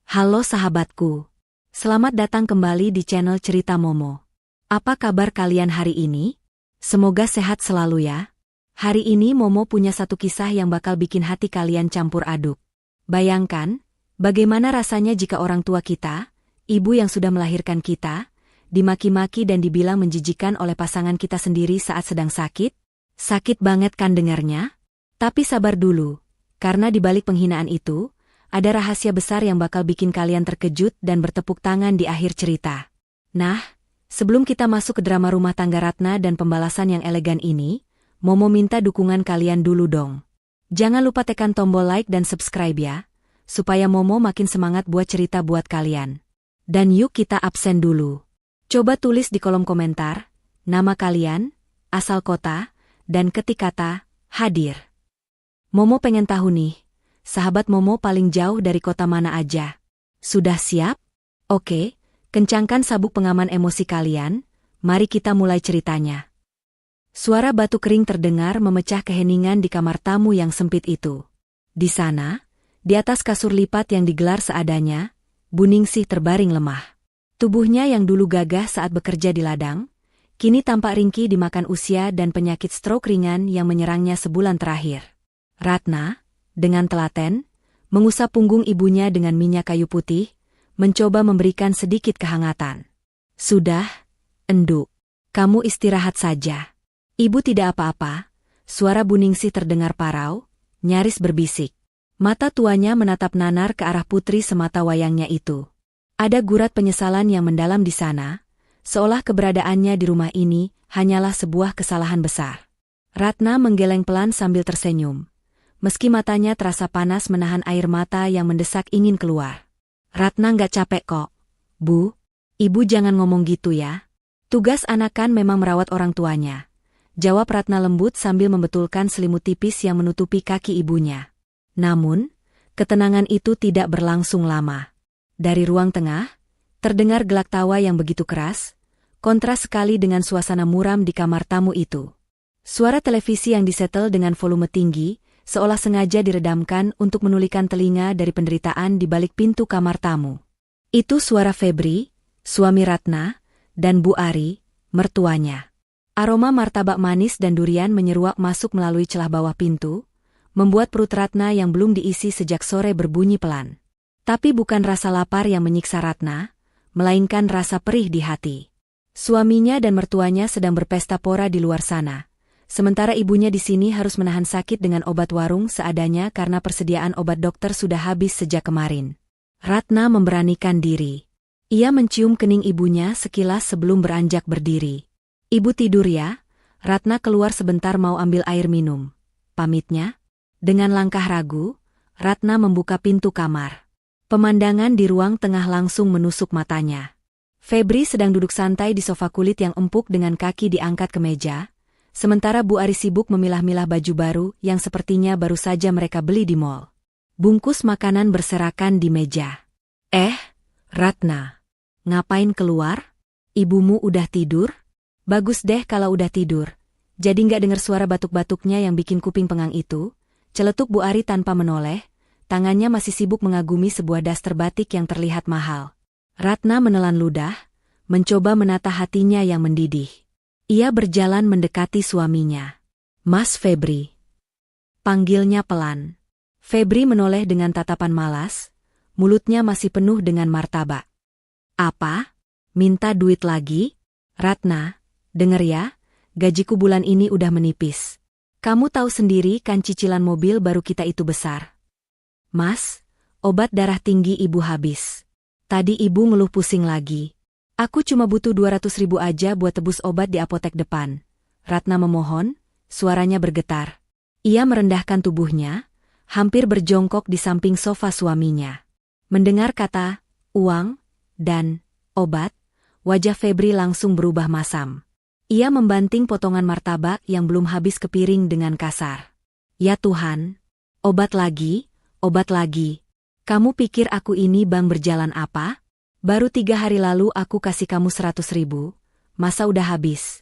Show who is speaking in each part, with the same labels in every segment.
Speaker 1: Halo sahabatku. Selamat datang kembali di channel Cerita Momo. Apa kabar kalian hari ini? Semoga sehat selalu ya. Hari ini Momo punya satu kisah yang bakal bikin hati kalian campur aduk. Bayangkan, bagaimana rasanya jika orang tua kita, ibu yang sudah melahirkan kita, dimaki-maki dan dibilang menjijikan oleh pasangan kita sendiri saat sedang sakit? Sakit banget kan dengarnya? Tapi sabar dulu, karena di balik penghinaan itu, ada rahasia besar yang bakal bikin kalian terkejut dan bertepuk tangan di akhir cerita. Nah, sebelum kita masuk ke drama rumah tangga Ratna dan pembalasan yang elegan ini, Momo minta dukungan kalian dulu dong. Jangan lupa tekan tombol like dan subscribe ya, supaya Momo makin semangat buat cerita buat kalian. Dan yuk kita absen dulu. Coba tulis di kolom komentar, nama kalian, asal kota, dan ketik kata, hadir. Momo pengen tahu nih, sahabat Momo paling jauh dari kota mana aja? Sudah siap? Oke, kencangkan sabuk pengaman emosi kalian, mari kita mulai ceritanya. Suara batu kering terdengar memecah keheningan di kamar tamu yang sempit itu. Di sana, di atas kasur lipat yang digelar seadanya, Bu Ningsih terbaring lemah. Tubuhnya yang dulu gagah saat bekerja di ladang, kini tampak ringkih dimakan usia dan penyakit stroke ringan yang menyerangnya sebulan terakhir. Ratna, dengan telaten, mengusap punggung ibunya dengan minyak kayu putih, mencoba memberikan sedikit kehangatan. Sudah, Enduk. Kamu istirahat saja. Ibu tidak apa-apa, suara Bu Ningsih terdengar parau, nyaris berbisik. Mata tuanya menatap nanar ke arah putri semata wayangnya itu. Ada gurat penyesalan yang mendalam di sana, seolah keberadaannya di rumah ini hanyalah sebuah kesalahan besar. Ratna menggeleng pelan sambil tersenyum. Meski matanya terasa panas menahan air mata yang mendesak ingin keluar. Ratna nggak capek kok. Bu, ibu jangan ngomong gitu ya. Tugas anak kan memang merawat orang tuanya. Jawab Ratna lembut sambil membetulkan selimut tipis yang menutupi kaki ibunya. Namun, ketenangan itu tidak berlangsung lama. Dari ruang tengah, terdengar gelak tawa yang begitu keras, kontras sekali dengan suasana muram di kamar tamu itu. Suara televisi yang disetel dengan volume tinggi, seolah sengaja diredamkan untuk menulikan telinga dari penderitaan di balik pintu kamar tamu. Itu suara Febri, suami Ratna, dan Bu Ari, mertuanya. Aroma martabak manis dan durian menyeruak masuk melalui celah bawah pintu, membuat perut Ratna yang belum diisi sejak sore berbunyi pelan. Tapi bukan rasa lapar yang menyiksa Ratna, melainkan rasa perih di hati. Suaminya dan mertuanya sedang berpesta pora di luar sana. Sementara ibunya di sini harus menahan sakit dengan obat warung seadanya karena persediaan obat dokter sudah habis sejak kemarin. Ratna memberanikan diri. Ia mencium kening ibunya sekilas sebelum beranjak berdiri. Ibu tidur ya? Ratna keluar sebentar mau ambil air minum. Pamitnya? Dengan langkah ragu, Ratna membuka pintu kamar. Pemandangan di ruang tengah langsung menusuk matanya. Febri sedang duduk santai di sofa kulit yang empuk dengan kaki diangkat ke meja. Sementara Bu Ari sibuk memilah-milah baju baru yang sepertinya baru saja mereka beli di mall. Bungkus makanan berserakan di meja. Ratna. Ngapain keluar? Ibumu udah tidur? Bagus deh kalau udah tidur. Jadi nggak dengar suara batuk-batuknya yang bikin kuping pengang itu? Celetuk Bu Ari tanpa menoleh, tangannya masih sibuk mengagumi sebuah daster batik yang terlihat mahal. Ratna menelan ludah, mencoba menata hatinya yang mendidih. Ia berjalan mendekati suaminya. Mas Febri. Panggilnya pelan. Febri menoleh dengan tatapan malas, mulutnya masih penuh dengan martabak. Apa? Minta duit lagi? Ratna, denger ya, gajiku bulan ini udah menipis. Kamu tahu sendiri kan cicilan mobil baru kita itu besar. Mas, obat darah tinggi ibu habis. Tadi ibu ngeluh pusing lagi. Aku cuma butuh 200.000 aja buat tebus obat di apotek depan. Ratna memohon, suaranya bergetar. Ia merendahkan tubuhnya, hampir berjongkok di samping sofa suaminya. Mendengar kata, uang, dan obat, wajah Febri langsung berubah masam. Ia membanting potongan martabak yang belum habis ke piring dengan kasar. Ya Tuhan, obat lagi, obat lagi. Kamu pikir aku ini bank berjalan apa? Baru 3 hari lalu aku kasih kamu 100.000, masa udah habis?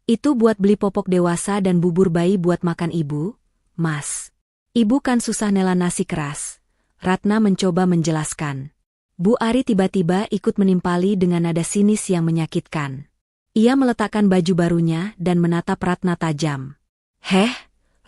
Speaker 1: Itu buat beli popok dewasa dan bubur bayi buat makan ibu, Mas. Ibu kan susah nela nasi keras. Ratna mencoba menjelaskan. Bu Ari tiba-tiba ikut menimpali dengan nada sinis yang menyakitkan. Ia meletakkan baju barunya dan menatap Ratna tajam. "Heh,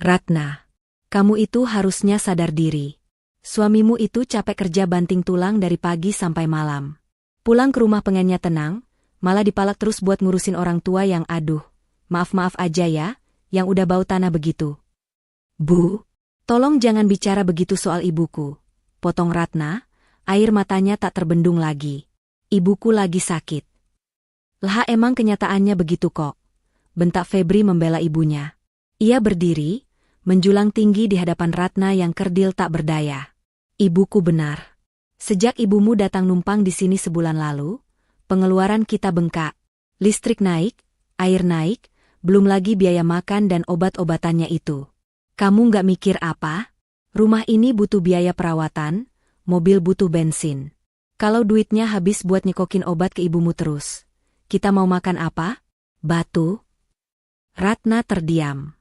Speaker 1: Ratna. Kamu itu harusnya sadar diri. Suamimu itu capek kerja banting tulang dari pagi sampai malam. Pulang ke rumah pengennya tenang, malah dipalak terus buat ngurusin orang tua yang aduh. Maaf-maaf aja ya, yang udah bau tanah begitu." "Bu, tolong jangan bicara begitu soal ibuku," potong Ratna. Air matanya tak terbendung lagi. "Ibuku lagi sakit." "Lah emang kenyataannya begitu kok," bentak Febri membela ibunya. Ia berdiri, menjulang tinggi di hadapan Ratna yang kerdil tak berdaya. "Ibuku benar. Sejak ibumu datang numpang di sini sebulan lalu, pengeluaran kita bengkak. Listrik naik, air naik, belum lagi biaya makan dan obat-obatannya itu. Kamu nggak mikir apa? Rumah ini butuh biaya perawatan, mobil butuh bensin. Kalau duitnya habis buat nyekokin obat ke ibumu terus, kita mau makan apa? Batu?" Ratna terdiam.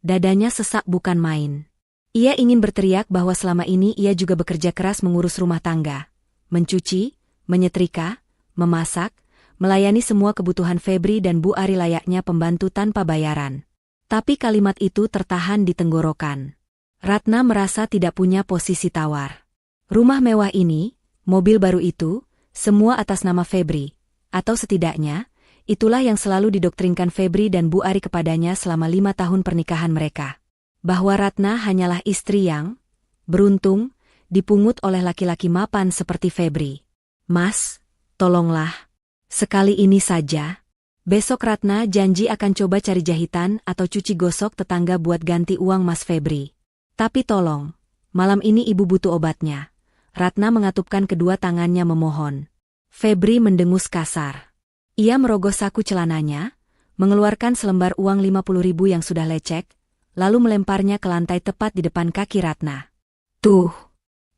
Speaker 1: Dadanya sesak bukan main. Ia ingin berteriak bahwa selama ini ia juga bekerja keras mengurus rumah tangga, mencuci, menyetrika, memasak, melayani semua kebutuhan Febri dan Bu Ari layaknya pembantu tanpa bayaran. Tapi kalimat itu tertahan di tenggorokan. Ratna merasa tidak punya posisi tawar. Rumah mewah ini, mobil baru itu, semua atas nama Febri, atau setidaknya, itulah yang selalu didoktrinkan Febri dan Bu Ari kepadanya selama 5 tahun pernikahan mereka. Bahwa Ratna hanyalah istri yang beruntung, dipungut oleh laki-laki mapan seperti Febri. "Mas, tolonglah. Sekali ini saja." Besok Ratna janji akan coba cari jahitan atau cuci gosok tetangga buat ganti uang Mas Febri. "Tapi tolong, malam ini ibu butuh obatnya." Ratna mengatupkan kedua tangannya memohon. Febri mendengus kasar. Ia merogoh saku celananya, mengeluarkan selembar uang 50.000 yang sudah lecek, lalu melemparnya ke lantai tepat di depan kaki Ratna. "Tuh,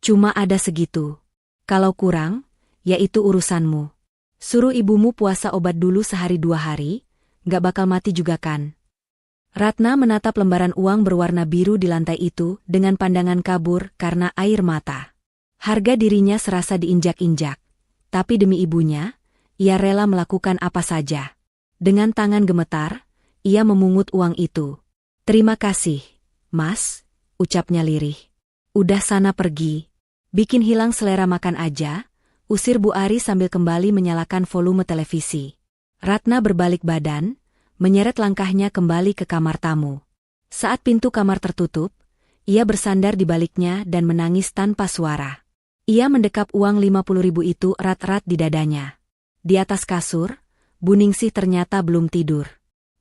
Speaker 1: cuma ada segitu. Kalau kurang, ya itu urusanmu. Suruh ibumu puasa obat dulu sehari 2 hari, gak bakal mati juga kan?" Ratna menatap lembaran uang berwarna biru di lantai itu dengan pandangan kabur karena air mata. Harga dirinya serasa diinjak-injak, tapi demi ibunya, ia rela melakukan apa saja. Dengan tangan gemetar, ia memungut uang itu. "Terima kasih, Mas," ucapnya lirih. "Udah sana pergi. Bikin hilang selera makan aja," usir Bu Ari sambil kembali menyalakan volume televisi. Ratna berbalik badan, menyeret langkahnya kembali ke kamar tamu. Saat pintu kamar tertutup, ia bersandar di baliknya dan menangis tanpa suara. Ia mendekap uang 50.000 itu erat-erat di dadanya. Di atas kasur, Bu Ningsih ternyata belum tidur.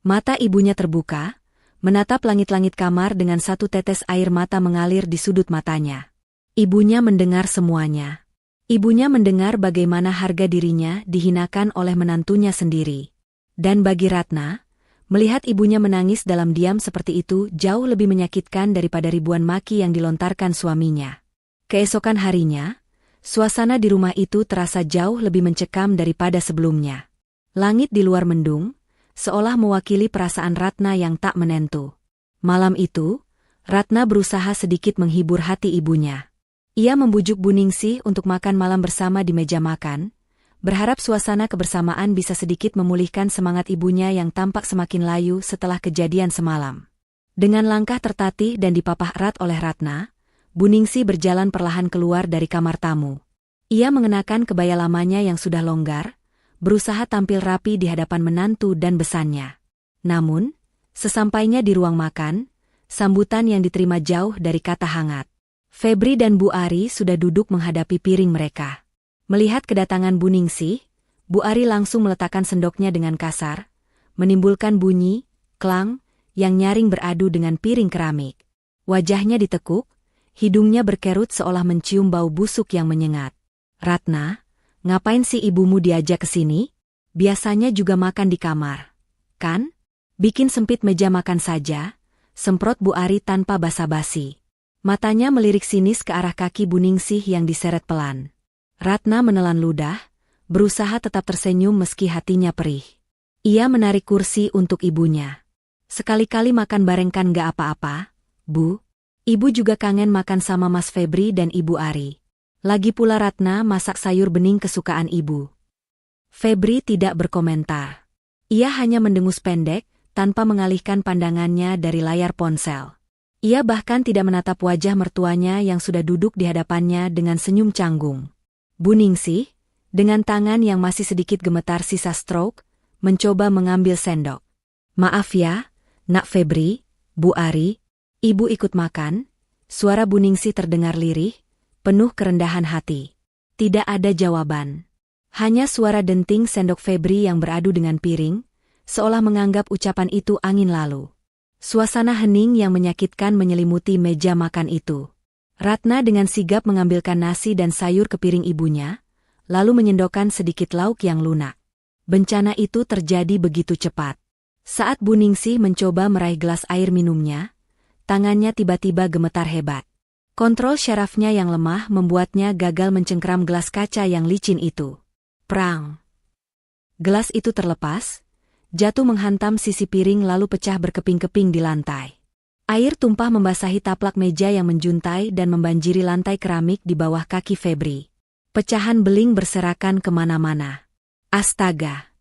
Speaker 1: Mata ibunya terbuka, menatap langit-langit kamar dengan satu tetes air mata mengalir di sudut matanya. Ibunya mendengar semuanya. Ibunya mendengar bagaimana harga dirinya dihinakan oleh menantunya sendiri. Dan bagi Ratna, melihat ibunya menangis dalam diam seperti itu jauh lebih menyakitkan daripada ribuan maki yang dilontarkan suaminya. Keesokan harinya, suasana di rumah itu terasa jauh lebih mencekam daripada sebelumnya. Langit di luar mendung, seolah mewakili perasaan Ratna yang tak menentu. Malam itu, Ratna berusaha sedikit menghibur hati ibunya. Ia membujuk Bu Ningsih untuk makan malam bersama di meja makan, berharap suasana kebersamaan bisa sedikit memulihkan semangat ibunya yang tampak semakin layu setelah kejadian semalam. Dengan langkah tertatih dan dipapah erat oleh Ratna, Bu Ningsih berjalan perlahan keluar dari kamar tamu. Ia mengenakan kebaya lamanya yang sudah longgar, berusaha tampil rapi di hadapan menantu dan besannya. Namun, sesampainya di ruang makan, sambutan yang diterima jauh dari kata hangat. Febri dan Bu Ari sudah duduk menghadapi piring mereka. Melihat kedatangan Bu Ningsih, Bu Ari langsung meletakkan sendoknya dengan kasar, menimbulkan bunyi, klang, yang nyaring beradu dengan piring keramik. Wajahnya ditekuk, hidungnya berkerut seolah mencium bau busuk yang menyengat. "Ratna, ngapain sih ibumu diajak ke sini? Biasanya juga makan di kamar, kan? Bikin sempit meja makan saja," semprot Bu Ari tanpa basa-basi. Matanya melirik sinis ke arah kaki Bu Ningsih yang diseret pelan. Ratna menelan ludah, berusaha tetap tersenyum meski hatinya perih. Ia menarik kursi untuk ibunya. "Sekali-kali makan bareng kan gak apa-apa, Bu? Ibu juga kangen makan sama Mas Febri dan Ibu Ari." Lagi pula Ratna masak sayur bening kesukaan ibu. Febri tidak berkomentar. Ia hanya mendengus pendek, tanpa mengalihkan pandangannya dari layar ponsel. Ia bahkan tidak menatap wajah mertuanya yang sudah duduk di hadapannya dengan senyum canggung. Bu Ningsih, dengan tangan yang masih sedikit gemetar sisa stroke, mencoba mengambil sendok. Maaf ya, Nak Febri, Bu Ari, ibu ikut makan. Suara Bu Ningsih terdengar lirih, penuh kerendahan hati. Tidak ada jawaban. Hanya suara denting sendok Febri yang beradu dengan piring, seolah menganggap ucapan itu angin lalu. Suasana hening yang menyakitkan menyelimuti meja makan itu. Ratna dengan sigap mengambilkan nasi dan sayur ke piring ibunya, lalu menyendokkan sedikit lauk yang lunak. Bencana itu terjadi begitu cepat. Saat Bu Ningsih mencoba meraih gelas air minumnya, tangannya tiba-tiba gemetar hebat. Kontrol syarafnya yang lemah membuatnya gagal mencengkeram gelas kaca yang licin itu. Prang! Gelas itu terlepas, jatuh menghantam sisi piring lalu pecah berkeping-keping di lantai. Air tumpah membasahi taplak meja yang menjuntai dan membanjiri lantai keramik di bawah kaki Febri. Pecahan beling berserakan kemana-mana. Astaga!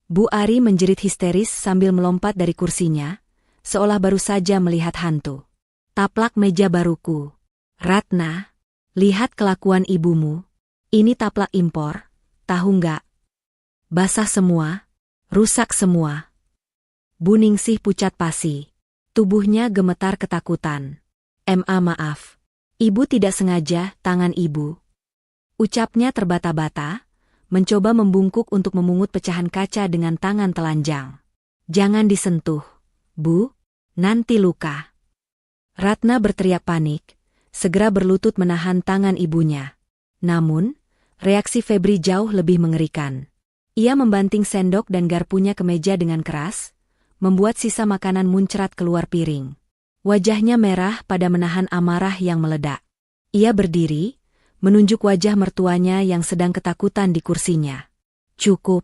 Speaker 1: Bu Ari menjerit histeris sambil melompat dari kursinya, seolah baru saja melihat hantu. Taplak meja baruku. Ratna, lihat kelakuan ibumu. Ini taplak impor, tahu nggak? Basah semua, rusak semua. Bu Ningsih pucat pasi. Tubuhnya gemetar ketakutan. Maaf. Ibu tidak sengaja, tangan ibu. Ucapnya terbata-bata, mencoba membungkuk untuk memungut pecahan kaca dengan tangan telanjang. Jangan disentuh, Bu, nanti luka. Ratna berteriak panik, segera berlutut menahan tangan ibunya. Namun, reaksi Febri jauh lebih mengerikan. Ia membanting sendok dan garpunya ke meja dengan keras, membuat sisa makanan muncrat keluar piring. Wajahnya merah pada menahan amarah yang meledak. Ia berdiri, menunjuk wajah mertuanya yang sedang ketakutan di kursinya. Cukup.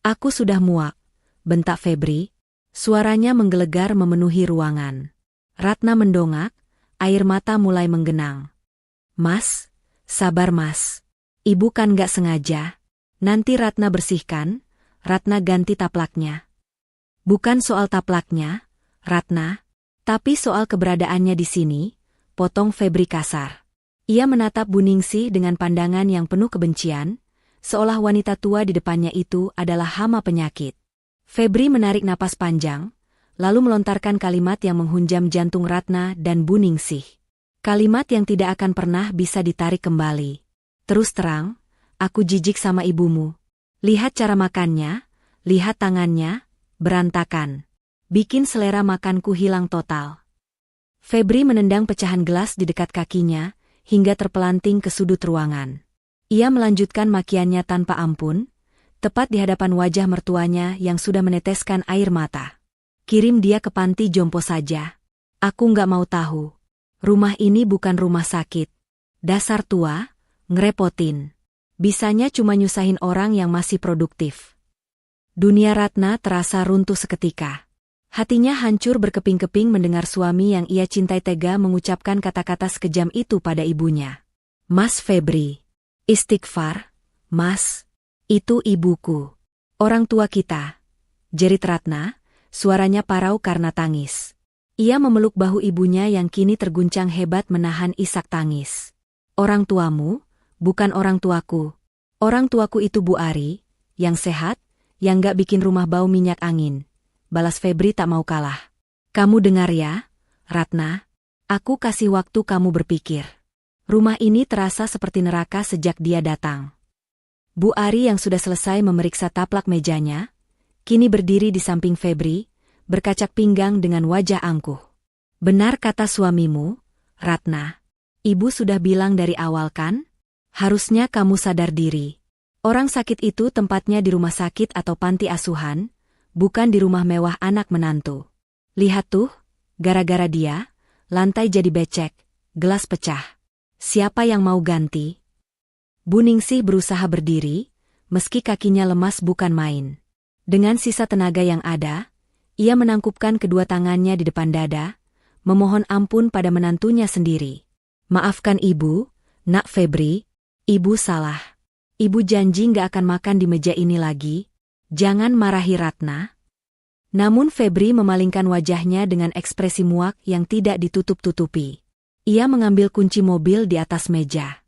Speaker 1: Aku sudah muak, bentak Febri. Suaranya menggelegar memenuhi ruangan. Ratna mendongak, air mata mulai menggenang. Mas, sabar mas. Ibu kan gak sengaja. Nanti Ratna bersihkan, Ratna ganti taplaknya. Bukan soal taplaknya, Ratna, tapi soal keberadaannya di sini, potong Febri kasar. Ia menatap Bu Ningsih dengan pandangan yang penuh kebencian, seolah wanita tua di depannya itu adalah hama penyakit. Febri menarik napas panjang, lalu melontarkan kalimat yang menghunjam jantung Ratna dan Bu Ningsih. Kalimat yang tidak akan pernah bisa ditarik kembali. Terus terang, aku jijik sama ibumu. Lihat cara makannya, lihat tangannya, berantakan. Bikin selera makanku hilang total. Febri menendang pecahan gelas di dekat kakinya, hingga terpelanting ke sudut ruangan. Ia melanjutkan makiannya tanpa ampun, tepat di hadapan wajah mertuanya yang sudah meneteskan air mata. Kirim dia ke panti jompo saja. Aku nggak mau tahu. Rumah ini bukan rumah sakit. Dasar tua, ngerepotin. Bisanya cuma nyusahin orang yang masih produktif. Dunia Ratna terasa runtuh seketika. Hatinya hancur berkeping-keping mendengar suami yang ia cintai tega mengucapkan kata-kata sekejam itu pada ibunya. Mas Febri. Istighfar, Mas. Itu ibuku. Orang tua kita. Jerit Ratna, suaranya parau karena tangis. Ia memeluk bahu ibunya yang kini terguncang hebat menahan isak tangis. Orang tuamu, bukan orang tuaku. Orang tuaku itu Bu Ari, yang sehat, yang gak bikin rumah bau minyak angin. Balas Febri tak mau kalah. Kamu dengar ya, Ratna? Aku kasih waktu kamu berpikir. Rumah ini terasa seperti neraka sejak dia datang. Bu Ari yang sudah selesai memeriksa taplak mejanya, kini berdiri di samping Febri, berkacak pinggang dengan wajah angkuh. Benar kata suamimu, Ratna. Ibu sudah bilang dari awal kan? Harusnya kamu sadar diri. Orang sakit itu tempatnya di rumah sakit atau panti asuhan, bukan di rumah mewah anak menantu. Lihat tuh, gara-gara dia, lantai jadi becek, gelas pecah. Siapa yang mau ganti? Bu Ningsih berusaha berdiri, meski kakinya lemas bukan main. Dengan sisa tenaga yang ada, ia menangkupkan kedua tangannya di depan dada, memohon ampun pada menantunya sendiri. Maafkan ibu, Nak Febri, ibu salah. Ibu janji nggak akan makan di meja ini lagi. Jangan marahi Ratna. Namun Febri memalingkan wajahnya dengan ekspresi muak yang tidak ditutup-tutupi. Ia mengambil kunci mobil di atas meja.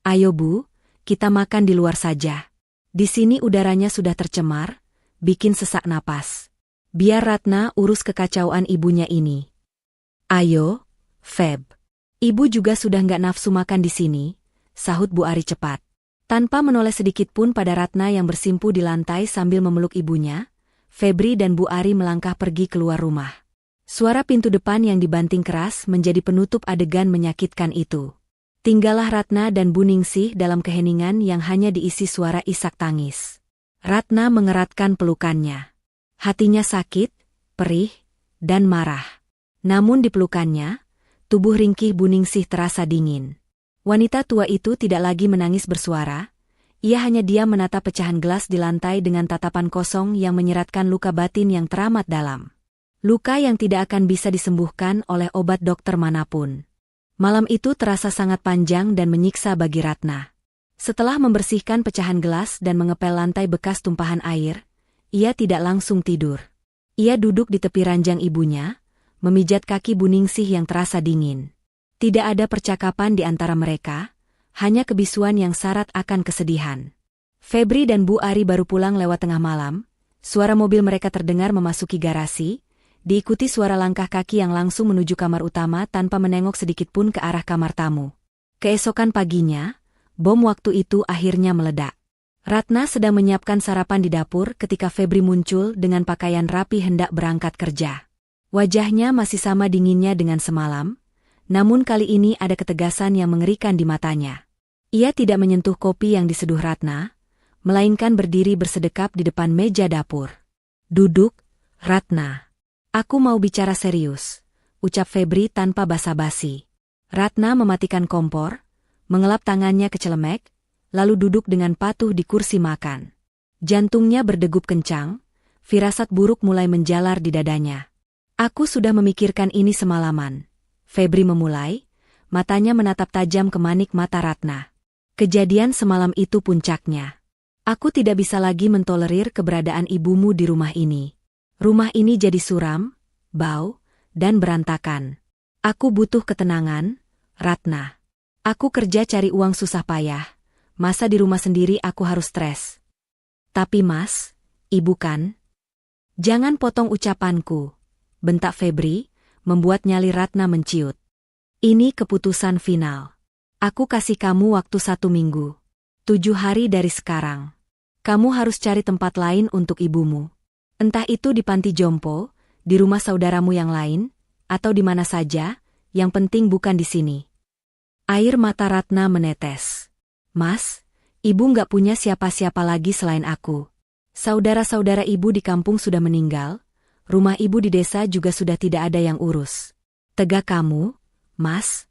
Speaker 1: Ayo Bu, kita makan di luar saja. Di sini udaranya sudah tercemar, bikin sesak napas. Biar Ratna urus kekacauan ibunya ini. Ayo, Feb. Ibu juga sudah nggak nafsu makan di sini, sahut Bu Ari cepat. Tanpa menoleh sedikit pun pada Ratna yang bersimpu di lantai sambil memeluk ibunya, Febri dan Bu Ari melangkah pergi keluar rumah. Suara pintu depan yang dibanting keras menjadi penutup adegan menyakitkan itu. Tinggallah Ratna dan Bu Ningsih dalam keheningan yang hanya diisi suara isak tangis. Ratna mengeratkan pelukannya. Hatinya sakit, perih, dan marah. Namun di pelukannya, tubuh ringkih Bu Ningsih terasa dingin. Wanita tua itu tidak lagi menangis bersuara. Ia hanya diam menatap pecahan gelas di lantai dengan tatapan kosong yang menyeratkan luka batin yang teramat dalam. Luka yang tidak akan bisa disembuhkan oleh obat dokter manapun. Malam itu terasa sangat panjang dan menyiksa bagi Ratna. Setelah membersihkan pecahan gelas dan mengepel lantai bekas tumpahan air, ia tidak langsung tidur. Ia duduk di tepi ranjang ibunya, memijat kaki Bu Ningsih yang terasa dingin. Tidak ada percakapan di antara mereka, hanya kebisuan yang syarat akan kesedihan. Febri dan Bu Ari baru pulang lewat tengah malam, suara mobil mereka terdengar memasuki garasi, diikuti suara langkah kaki yang langsung menuju kamar utama tanpa menengok sedikit pun ke arah kamar tamu. Keesokan paginya, bom waktu itu akhirnya meledak. Ratna sedang menyiapkan sarapan di dapur ketika Febri muncul dengan pakaian rapi hendak berangkat kerja. Wajahnya masih sama dinginnya dengan semalam, namun kali ini ada ketegasan yang mengerikan di matanya. Ia tidak menyentuh kopi yang diseduh Ratna, melainkan berdiri bersedekap di depan meja dapur. Duduk, Ratna. Aku mau bicara serius, ucap Febri tanpa basa-basi. Ratna mematikan kompor, mengelap tangannya ke celemek, lalu duduk dengan patuh di kursi makan. Jantungnya berdegup kencang, firasat buruk mulai menjalar di dadanya. Aku sudah memikirkan ini semalaman. Febri memulai, matanya menatap tajam ke manik mata Ratna. Kejadian semalam itu puncaknya. Aku tidak bisa lagi mentolerir keberadaan ibumu di rumah ini. Rumah ini jadi suram, bau, dan berantakan. Aku butuh ketenangan, Ratna. Aku kerja cari uang susah payah, masa di rumah sendiri aku harus stres. Tapi Mas, Ibu kan? Jangan potong ucapanku, bentak Febri, membuat nyali Ratna menciut. Ini keputusan final. Aku kasih kamu waktu 1 minggu. 7 hari dari sekarang. Kamu harus cari tempat lain untuk ibumu. Entah itu di panti jompo, di rumah saudaramu yang lain, atau di mana saja, yang penting bukan di sini. Air mata Ratna menetes. Mas, ibu nggak punya siapa-siapa lagi selain aku. Saudara-saudara ibu di kampung sudah meninggal, rumah ibu di desa juga sudah tidak ada yang urus. Tegak kamu, Mas?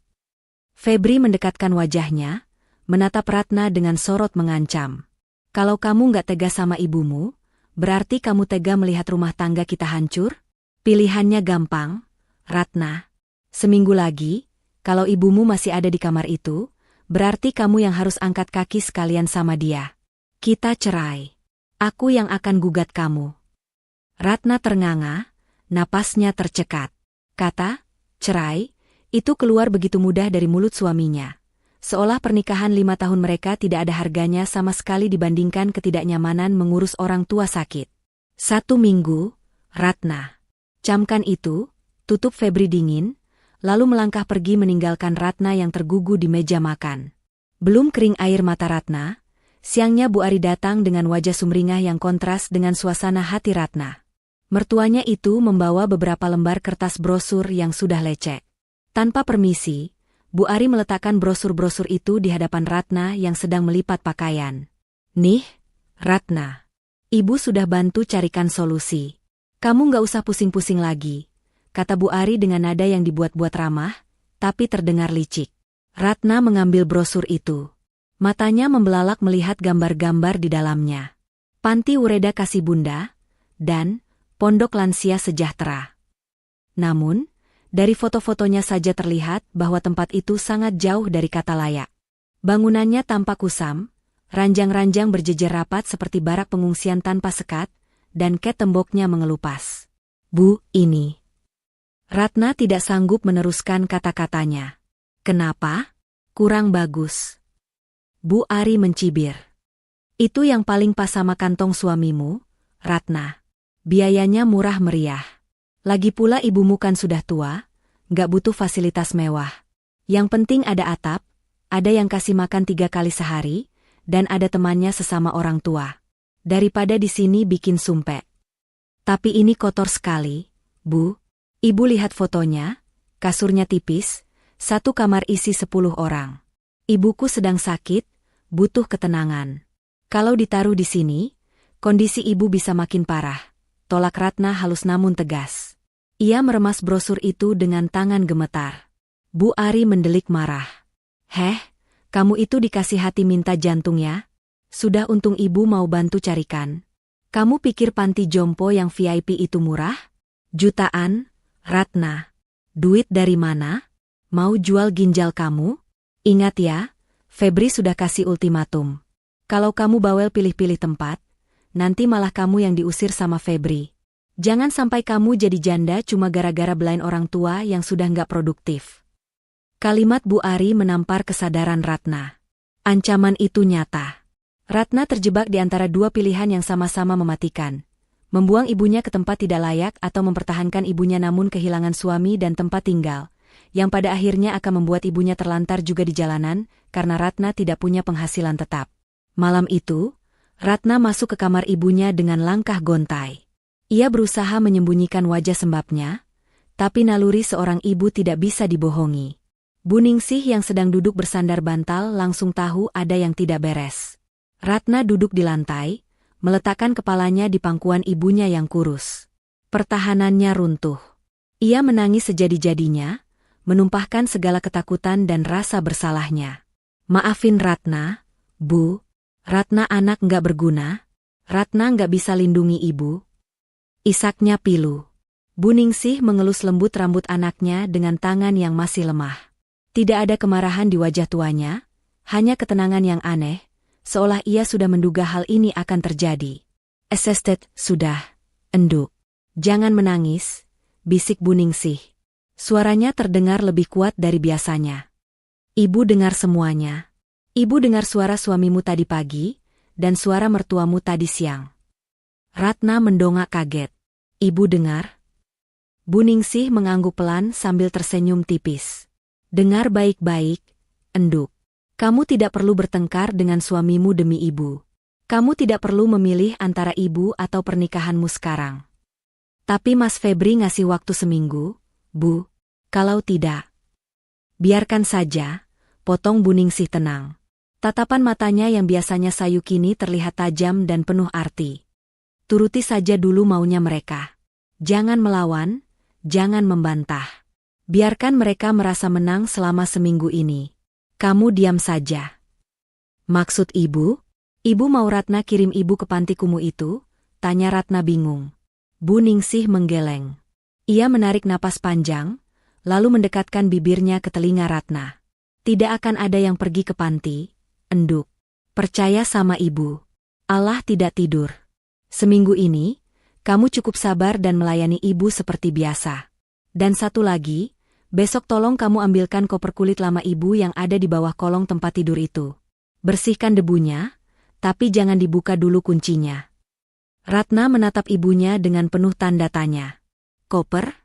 Speaker 1: Febri mendekatkan wajahnya, menatap Ratna dengan sorot mengancam. Kalau kamu nggak tega sama ibumu, berarti kamu tega melihat rumah tangga kita hancur? Pilihannya gampang, Ratna. Seminggu lagi, kalau ibumu masih ada di kamar itu, berarti kamu yang harus angkat kaki sekalian sama dia. Kita cerai. Aku yang akan gugat kamu. Ratna ternganga, napasnya tercekat. Kata, cerai, itu keluar begitu mudah dari mulut suaminya. Seolah pernikahan 5 tahun mereka tidak ada harganya sama sekali dibandingkan ketidaknyamanan mengurus orang tua sakit. 1 minggu, Ratna. Camkan itu, tutup Febri dingin, lalu melangkah pergi meninggalkan Ratna yang tergugu di meja makan. Belum kering air mata Ratna, siangnya Bu Ari datang dengan wajah sumringah yang kontras dengan suasana hati Ratna. Mertuanya itu membawa beberapa lembar kertas brosur yang sudah lecek. Tanpa permisi, Bu Ari meletakkan brosur-brosur itu di hadapan Ratna yang sedang melipat pakaian. Nih, Ratna. Ibu sudah bantu carikan solusi. Kamu nggak usah pusing-pusing lagi, kata Bu Ari dengan nada yang dibuat-buat ramah, tapi terdengar licik. Ratna mengambil brosur itu. Matanya membelalak melihat gambar-gambar di dalamnya. Panti Ureda Kasih Bunda, dan Pondok Lansia Sejahtera. Namun, dari foto-fotonya saja terlihat bahwa tempat itu sangat jauh dari kata layak. Bangunannya tampak kusam, ranjang-ranjang berjejer rapat seperti barak pengungsian tanpa sekat, dan ket temboknya mengelupas. Bu, ini. Ratna tidak sanggup meneruskan kata-katanya. Kenapa? Kurang bagus. Bu Ari mencibir. Itu yang paling pas sama kantong suamimu, Ratna. Biayanya murah meriah. Lagi pula ibumu kan sudah tua, nggak butuh fasilitas mewah. Yang penting ada atap, ada yang kasih makan 3 kali sehari, dan ada temannya sesama orang tua. Daripada di sini bikin sumpek. Tapi ini kotor sekali, Bu. Ibu lihat fotonya, kasurnya tipis, 1 kamar isi 10 orang. Ibuku sedang sakit, butuh ketenangan. Kalau ditaruh di sini, kondisi ibu bisa makin parah. Tolak Ratna halus namun tegas. Ia meremas brosur itu dengan tangan gemetar. Bu Ari mendelik marah. Heh, kamu itu dikasih hati minta jantung ya? Sudah untung ibu mau bantu carikan. Kamu pikir panti jompo yang VIP itu murah? Jutaan, Ratna. Duit dari mana? Mau jual ginjal kamu? Ingat ya, Febri sudah kasih ultimatum. Kalau kamu bawel pilih-pilih tempat, nanti malah kamu yang diusir sama Febri. Jangan sampai kamu jadi janda cuma gara-gara belain orang tua yang sudah nggak produktif. Kalimat Bu Ari menampar kesadaran Ratna. Ancaman itu nyata. Ratna terjebak di antara 2 pilihan yang sama-sama mematikan. Membuang ibunya ke tempat tidak layak atau mempertahankan ibunya namun kehilangan suami dan tempat tinggal, yang pada akhirnya akan membuat ibunya terlantar juga di jalanan karena Ratna tidak punya penghasilan tetap. Malam itu, Ratna masuk ke kamar ibunya dengan langkah gontai. Ia berusaha menyembunyikan wajah sembabnya, tapi naluri seorang ibu tidak bisa dibohongi. Bu Ningsih yang sedang duduk bersandar bantal langsung tahu ada yang tidak beres. Ratna duduk di lantai, meletakkan kepalanya di pangkuan ibunya yang kurus. Pertahanannya runtuh. Ia menangis sejadi-jadinya, menumpahkan segala ketakutan dan rasa bersalahnya. Maafin Ratna, Bu. Ratna anak nggak berguna. Ratna nggak bisa lindungi ibu. Isaknya pilu. Bu Ningsih mengelus lembut rambut anaknya dengan tangan yang masih lemah. Tidak ada kemarahan di wajah tuanya, hanya ketenangan yang aneh, seolah ia sudah menduga hal ini akan terjadi. Assisted, sudah. Enduk. Jangan menangis, bisik Bu Ningsih. Suaranya terdengar lebih kuat dari biasanya. Ibu dengar semuanya. Ibu dengar suara suamimu tadi pagi, dan suara mertuamu tadi siang. Ratna mendongak kaget. Ibu dengar? Bu Ningsih mengangguk pelan sambil tersenyum tipis. Dengar baik-baik, Enduk. Kamu tidak perlu bertengkar dengan suamimu demi ibu. Kamu tidak perlu memilih antara ibu atau pernikahanmu sekarang. Tapi Mas Febri ngasih waktu seminggu, Bu. Kalau tidak, biarkan saja, potong Bu Ningsih tenang. Tatapan matanya yang biasanya sayu kini terlihat tajam dan penuh arti. Turuti saja dulu maunya mereka. Jangan melawan, jangan membantah. Biarkan mereka merasa menang selama seminggu ini. Kamu diam saja. Maksud ibu? Ibu mau Ratna kirim ibu ke panti kumuh itu? Tanya Ratna bingung. Bu Ningsih menggeleng. Ia menarik napas panjang, lalu mendekatkan bibirnya ke telinga Ratna. Tidak akan ada yang pergi ke panti, Enduk. Percaya sama ibu. Allah tidak tidur. Seminggu ini, kamu cukup sabar dan melayani ibu seperti biasa. Dan satu lagi, besok tolong kamu ambilkan koper kulit lama ibu yang ada di bawah kolong tempat tidur itu. Bersihkan debunya, tapi jangan dibuka dulu kuncinya. Ratna menatap ibunya dengan penuh tanda tanya. Koper?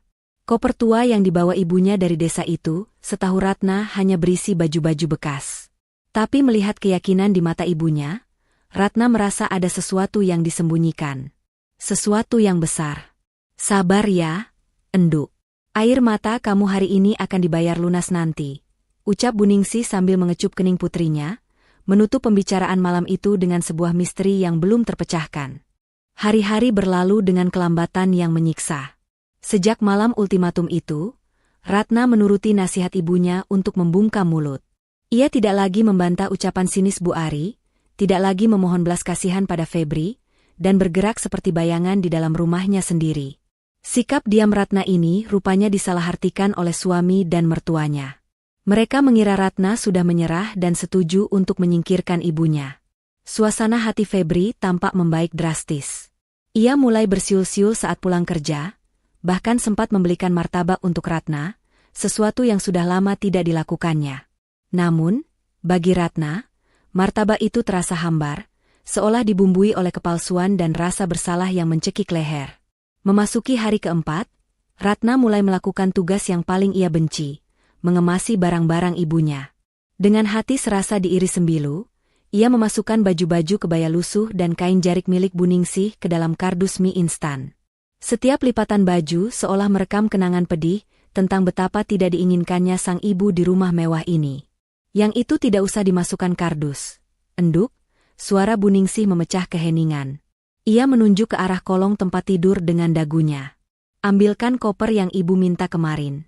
Speaker 1: Koper tua yang dibawa ibunya dari desa itu, setahu Ratna hanya berisi baju-baju bekas. Tapi melihat keyakinan di mata ibunya, Ratna merasa ada sesuatu yang disembunyikan. Sesuatu yang besar. Sabar ya, Enduk. Air mata kamu hari ini akan dibayar lunas nanti, ucap Bu Ningsih sambil mengecup kening putrinya, menutup pembicaraan malam itu dengan sebuah misteri yang belum terpecahkan. Hari-hari berlalu dengan kelambatan yang menyiksa. Sejak malam ultimatum itu, Ratna menuruti nasihat ibunya untuk membungkam mulut. Ia tidak lagi membantah ucapan sinis Bu Ari, tidak lagi memohon belas kasihan pada Febri, dan bergerak seperti bayangan di dalam rumahnya sendiri. Sikap diam Ratna ini rupanya disalahartikan oleh suami dan mertuanya. Mereka mengira Ratna sudah menyerah dan setuju untuk menyingkirkan ibunya. Suasana hati Febri tampak membaik drastis. Ia mulai bersiul-siul saat pulang kerja, bahkan sempat membelikan martabak untuk Ratna, sesuatu yang sudah lama tidak dilakukannya. Namun, bagi Ratna, martabak itu terasa hambar, seolah dibumbui oleh kepalsuan dan rasa bersalah yang mencekik leher. Memasuki hari keempat, Ratna mulai melakukan tugas yang paling ia benci, mengemasi barang-barang ibunya. Dengan hati serasa diiris sembilu, ia memasukkan baju-baju kebaya lusuh dan kain jarik milik Bu Ningsih ke dalam kardus mie instan. Setiap lipatan baju seolah merekam kenangan pedih tentang betapa tidak diinginkannya sang ibu di rumah mewah ini. Yang itu tidak usah dimasukkan kardus. Enduk, suara Bu Ningsih memecah keheningan. Ia menunjuk ke arah kolong tempat tidur dengan dagunya. Ambilkan koper yang ibu minta kemarin.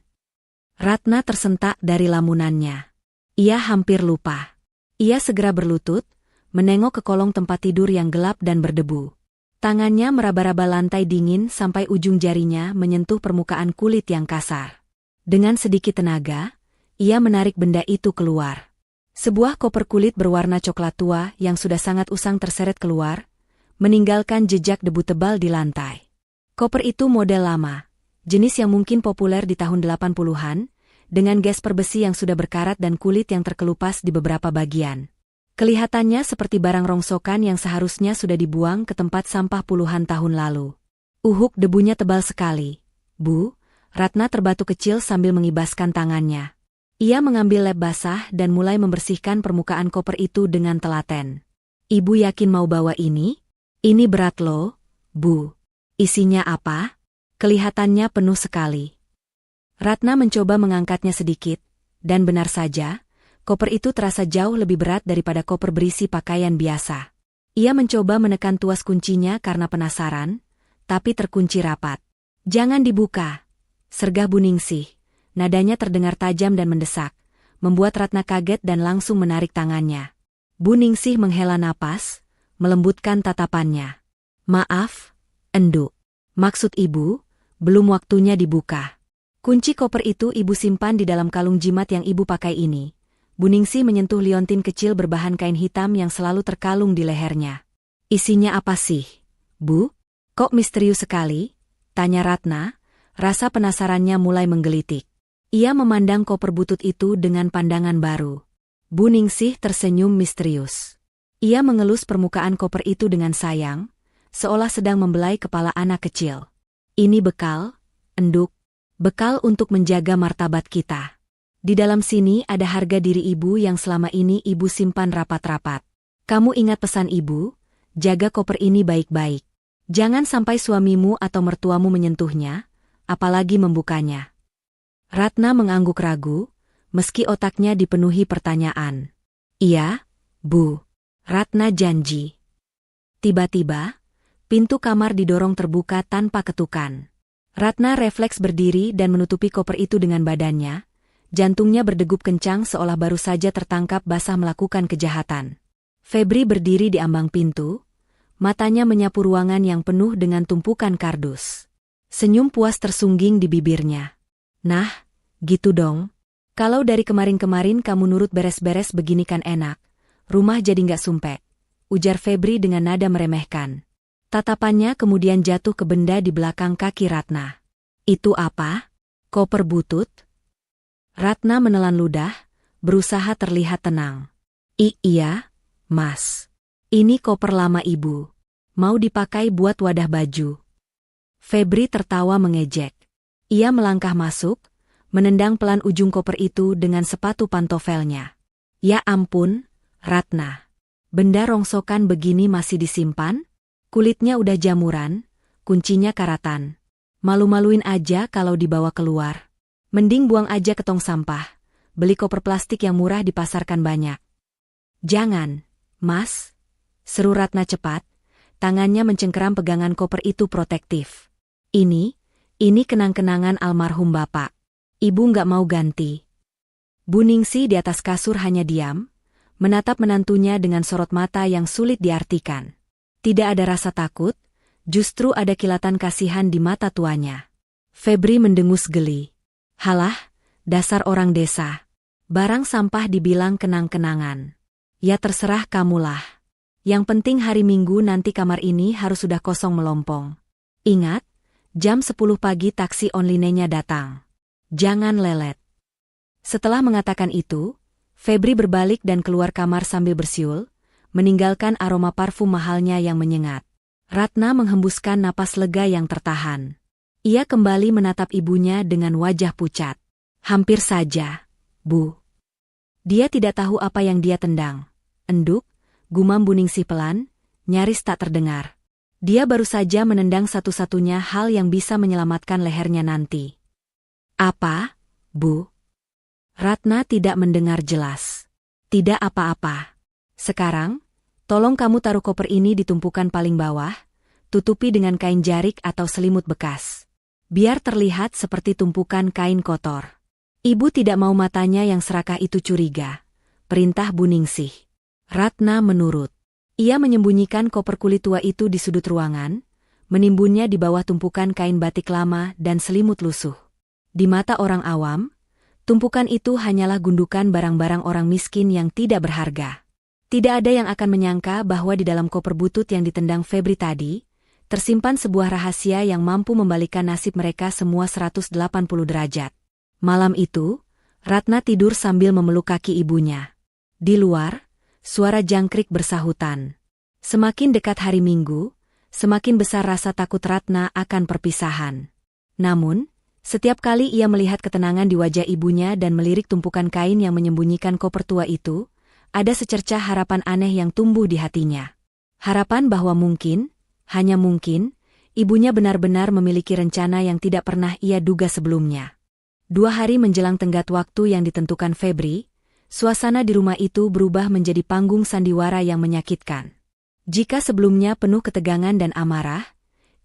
Speaker 1: Ratna tersentak dari lamunannya. Ia hampir lupa. Ia segera berlutut, menengok ke kolong tempat tidur yang gelap dan berdebu. Tangannya meraba-raba lantai dingin sampai ujung jarinya menyentuh permukaan kulit yang kasar. Dengan sedikit tenaga, ia menarik benda itu keluar. Sebuah koper kulit berwarna coklat tua yang sudah sangat usang terseret keluar, meninggalkan jejak debu tebal di lantai. Koper itu model lama, jenis yang mungkin populer di tahun 80-an, dengan gesper besi yang sudah berkarat dan kulit yang terkelupas di beberapa bagian. Kelihatannya seperti barang rongsokan yang seharusnya sudah dibuang ke tempat sampah puluhan tahun lalu. Uhuk, debunya tebal sekali. Bu, Ratna terbatuk kecil sambil mengibaskan tangannya. Ia mengambil lap basah dan mulai membersihkan permukaan koper itu dengan telaten. Ibu yakin mau bawa ini? Ini berat loh, Bu. Isinya apa? Kelihatannya penuh sekali. Ratna mencoba mengangkatnya sedikit, dan benar saja, koper itu terasa jauh lebih berat daripada koper berisi pakaian biasa. Ia mencoba menekan tuas kuncinya karena penasaran, tapi terkunci rapat. Jangan dibuka, sergah Bu Ningsih. Nadanya terdengar tajam dan mendesak, membuat Ratna kaget dan langsung menarik tangannya. Bu Ningsih menghela napas, melembutkan tatapannya. Maaf, Enduk. Maksud ibu, belum waktunya dibuka. Kunci koper itu ibu simpan di dalam kalung jimat yang ibu pakai ini. Bu Ningsih menyentuh liontin kecil berbahan kain hitam yang selalu terkalung di lehernya. Isinya apa sih, Bu? Kok misterius sekali? Tanya Ratna, rasa penasarannya mulai menggelitik. Ia memandang koper butut itu dengan pandangan baru. Bu Ningsih tersenyum misterius. Ia mengelus permukaan koper itu dengan sayang, seolah sedang membelai kepala anak kecil. Ini bekal, Enduk. Bekal untuk menjaga martabat kita. Di dalam sini ada harga diri ibu yang selama ini ibu simpan rapat-rapat. Kamu ingat pesan ibu? Jaga koper ini baik-baik. Jangan sampai suamimu atau mertuamu menyentuhnya, apalagi membukanya. Ratna mengangguk ragu, meski otaknya dipenuhi pertanyaan. Iya, Bu. Ratna janji. Tiba-tiba, pintu kamar didorong terbuka tanpa ketukan. Ratna refleks berdiri dan menutupi koper itu dengan badannya. Jantungnya berdegup kencang seolah baru saja tertangkap basah melakukan kejahatan. Febri berdiri di ambang pintu, matanya menyapu ruangan yang penuh dengan tumpukan kardus. Senyum puas tersungging di bibirnya. Nah, gitu dong. Kalau dari kemarin-kemarin kamu nurut beres-beres begini kan enak. Rumah jadi nggak sumpek, ujar Febri dengan nada meremehkan. Tatapannya kemudian jatuh ke benda di belakang kaki Ratna. Itu apa? Koper butut? Ratna menelan ludah, berusaha terlihat tenang. Iya, Mas. Ini koper lama ibu. Mau dipakai buat wadah baju. Febri tertawa mengejek. Ia melangkah masuk, menendang pelan ujung koper itu dengan sepatu pantofelnya. Ya ampun, Ratna. Benda rongsokan begini masih disimpan? Kulitnya udah jamuran, kuncinya karatan. Malu-maluin aja kalau dibawa keluar. Mending buang aja ke tong sampah. Beli koper plastik yang murah dipasarkan banyak. Jangan, Mas. Seru Ratna cepat. Tangannya mencengkeram pegangan koper itu protektif. Ini kenang-kenangan almarhum Bapak. Ibu nggak mau ganti. Bu Ningsih di atas kasur hanya diam, menatap menantunya dengan sorot mata yang sulit diartikan. Tidak ada rasa takut, justru ada kilatan kasihan di mata tuanya. Febri mendengus geli. Halah, dasar orang desa. Barang sampah dibilang kenang-kenangan. Ya terserah kamulah. Yang penting hari Minggu nanti kamar ini harus sudah kosong melompong. Ingat, jam 10 pagi taksi online-nya datang. Jangan lelet. Setelah mengatakan itu, Febri berbalik dan keluar kamar sambil bersiul, meninggalkan aroma parfum mahalnya yang menyengat. Ratna menghembuskan napas lega yang tertahan. Ia kembali menatap ibunya dengan wajah pucat. Hampir saja, Bu. Dia tidak tahu apa yang dia tendang. Enduk, gumam Buningsih pelan, nyaris tak terdengar. Dia baru saja menendang satu-satunya hal yang bisa menyelamatkan lehernya nanti. Apa, Bu? Ratna tidak mendengar jelas. Tidak apa-apa. Sekarang, tolong kamu taruh koper ini di tumpukan paling bawah, tutupi dengan kain jarik atau selimut bekas. Biar terlihat seperti tumpukan kain kotor. Ibu tidak mau matanya yang serakah itu curiga. Perintah Buningsih. Ratna menurut. Ia menyembunyikan koper kulit tua itu di sudut ruangan, menimbunnya di bawah tumpukan kain batik lama dan selimut lusuh. Di mata orang awam, tumpukan itu hanyalah gundukan barang-barang orang miskin yang tidak berharga. Tidak ada yang akan menyangka bahwa di dalam koper butut yang ditendang Febri tadi, tersimpan sebuah rahasia yang mampu membalikkan nasib mereka semua 180 derajat. Malam itu, Ratna tidur sambil memeluk kaki ibunya. Di luar, suara jangkrik bersahutan. Semakin dekat hari Minggu, semakin besar rasa takut Ratna akan perpisahan. Namun, setiap kali ia melihat ketenangan di wajah ibunya dan melirik tumpukan kain yang menyembunyikan koper tua itu, ada secercah harapan aneh yang tumbuh di hatinya. Harapan bahwa mungkin, hanya mungkin, ibunya benar-benar memiliki rencana yang tidak pernah ia duga sebelumnya. 2 hari menjelang tenggat waktu yang ditentukan Febri, suasana di rumah itu berubah menjadi panggung sandiwara yang menyakitkan. Jika sebelumnya penuh ketegangan dan amarah,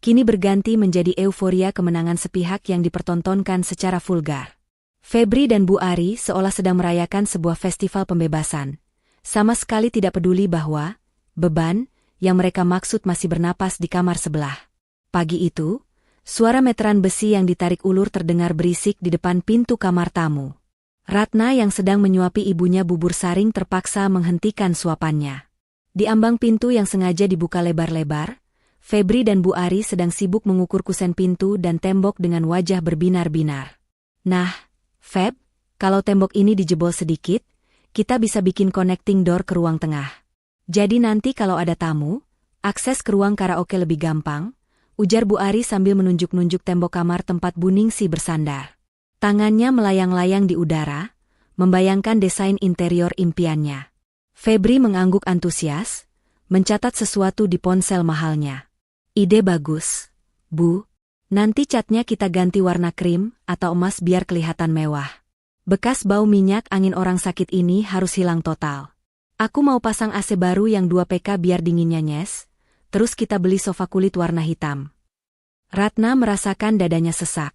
Speaker 1: kini berganti menjadi euforia kemenangan sepihak yang dipertontonkan secara vulgar. Febri dan Bu Ari seolah sedang merayakan sebuah festival pembebasan. Sama sekali tidak peduli bahwa beban yang mereka maksud masih bernapas di kamar sebelah. Pagi itu, suara meteran besi yang ditarik ulur terdengar berisik di depan pintu kamar tamu. Ratna yang sedang menyuapi ibunya bubur saring terpaksa menghentikan suapannya. Di ambang pintu yang sengaja dibuka lebar-lebar, Febri dan Bu Ari sedang sibuk mengukur kusen pintu dan tembok dengan wajah berbinar-binar. Nah, Feb, kalau tembok ini dijebol sedikit, kita bisa bikin connecting door ke ruang tengah. Jadi nanti kalau ada tamu, akses ke ruang karaoke lebih gampang, ujar Bu Ari sambil menunjuk-nunjuk tembok kamar tempat Buningsih bersandar. Tangannya melayang-layang di udara, membayangkan desain interior impiannya. Febri mengangguk antusias, mencatat sesuatu di ponsel mahalnya. Ide bagus, Bu. Nanti catnya kita ganti warna krim atau emas biar kelihatan mewah. Bekas bau minyak angin orang sakit ini harus hilang total. Aku mau pasang AC baru yang 2 PK biar dinginnya nyes, terus kita beli sofa kulit warna hitam. Ratna merasakan dadanya sesak,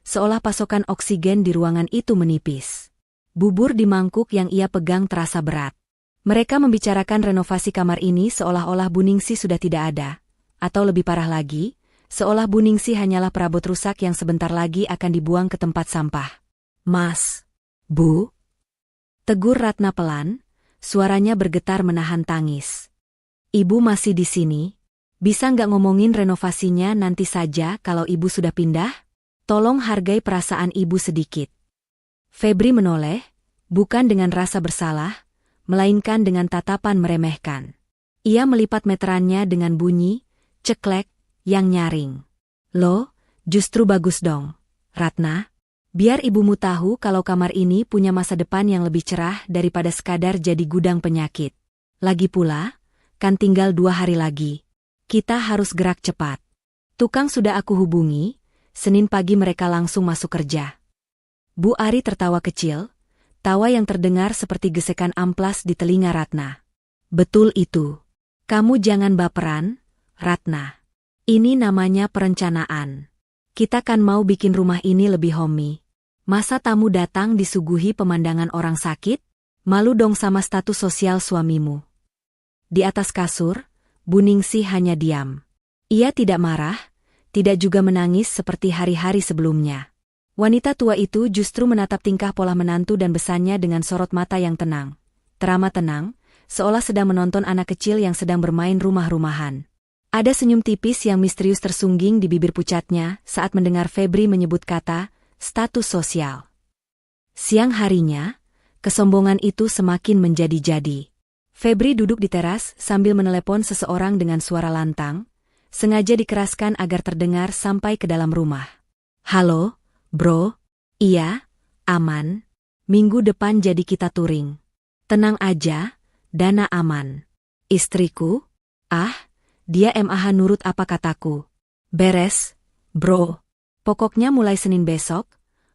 Speaker 1: seolah pasokan oksigen di ruangan itu menipis. Bubur di mangkuk yang ia pegang terasa berat. Mereka membicarakan renovasi kamar ini seolah-olah Buningsih sudah tidak ada, atau lebih parah lagi, seolah Buningsih hanyalah perabot rusak yang sebentar lagi akan dibuang ke tempat sampah. Mas, Bu, tegur Ratna pelan, suaranya bergetar menahan tangis. Ibu masih di sini? Bisa nggak ngomongin renovasinya nanti saja kalau ibu sudah pindah? Tolong hargai perasaan ibu sedikit. Febri menoleh, bukan dengan rasa bersalah, melainkan dengan tatapan meremehkan. Ia melipat meterannya dengan bunyi, ceklek, yang nyaring. Loh, justru bagus dong, Ratna. Biar ibumu tahu kalau kamar ini punya masa depan yang lebih cerah daripada sekadar jadi gudang penyakit. Lagi pula, kan tinggal 2 hari lagi. Kita harus gerak cepat. Tukang sudah aku hubungi, Senin pagi mereka langsung masuk kerja. Bu Ari tertawa kecil, tawa yang terdengar seperti gesekan amplas di telinga Ratna. Betul itu. Kamu jangan baperan, Ratna. Ini namanya perencanaan. Kita kan mau bikin rumah ini lebih homey. Masa tamu datang disuguhi pemandangan orang sakit? Malu dong sama status sosial suamimu. Di atas kasur, Buningsih hanya diam. Ia tidak marah, tidak juga menangis seperti hari-hari sebelumnya. Wanita tua itu justru menatap tingkah pola menantu dan besannya dengan sorot mata yang tenang. Teramat tenang, seolah sedang menonton anak kecil yang sedang bermain rumah-rumahan. Ada senyum tipis yang misterius tersungging di bibir pucatnya saat mendengar Febri menyebut kata status sosial. Siang harinya, kesombongan itu semakin menjadi-jadi. Febri duduk di teras sambil menelepon seseorang dengan suara lantang, sengaja dikeraskan agar terdengar sampai ke dalam rumah. Halo, bro? Iya, aman. Minggu depan jadi kita touring. Tenang aja, dana aman. Istriku? Dia MAH nurut apa kataku. Beres, bro. Pokoknya mulai Senin besok,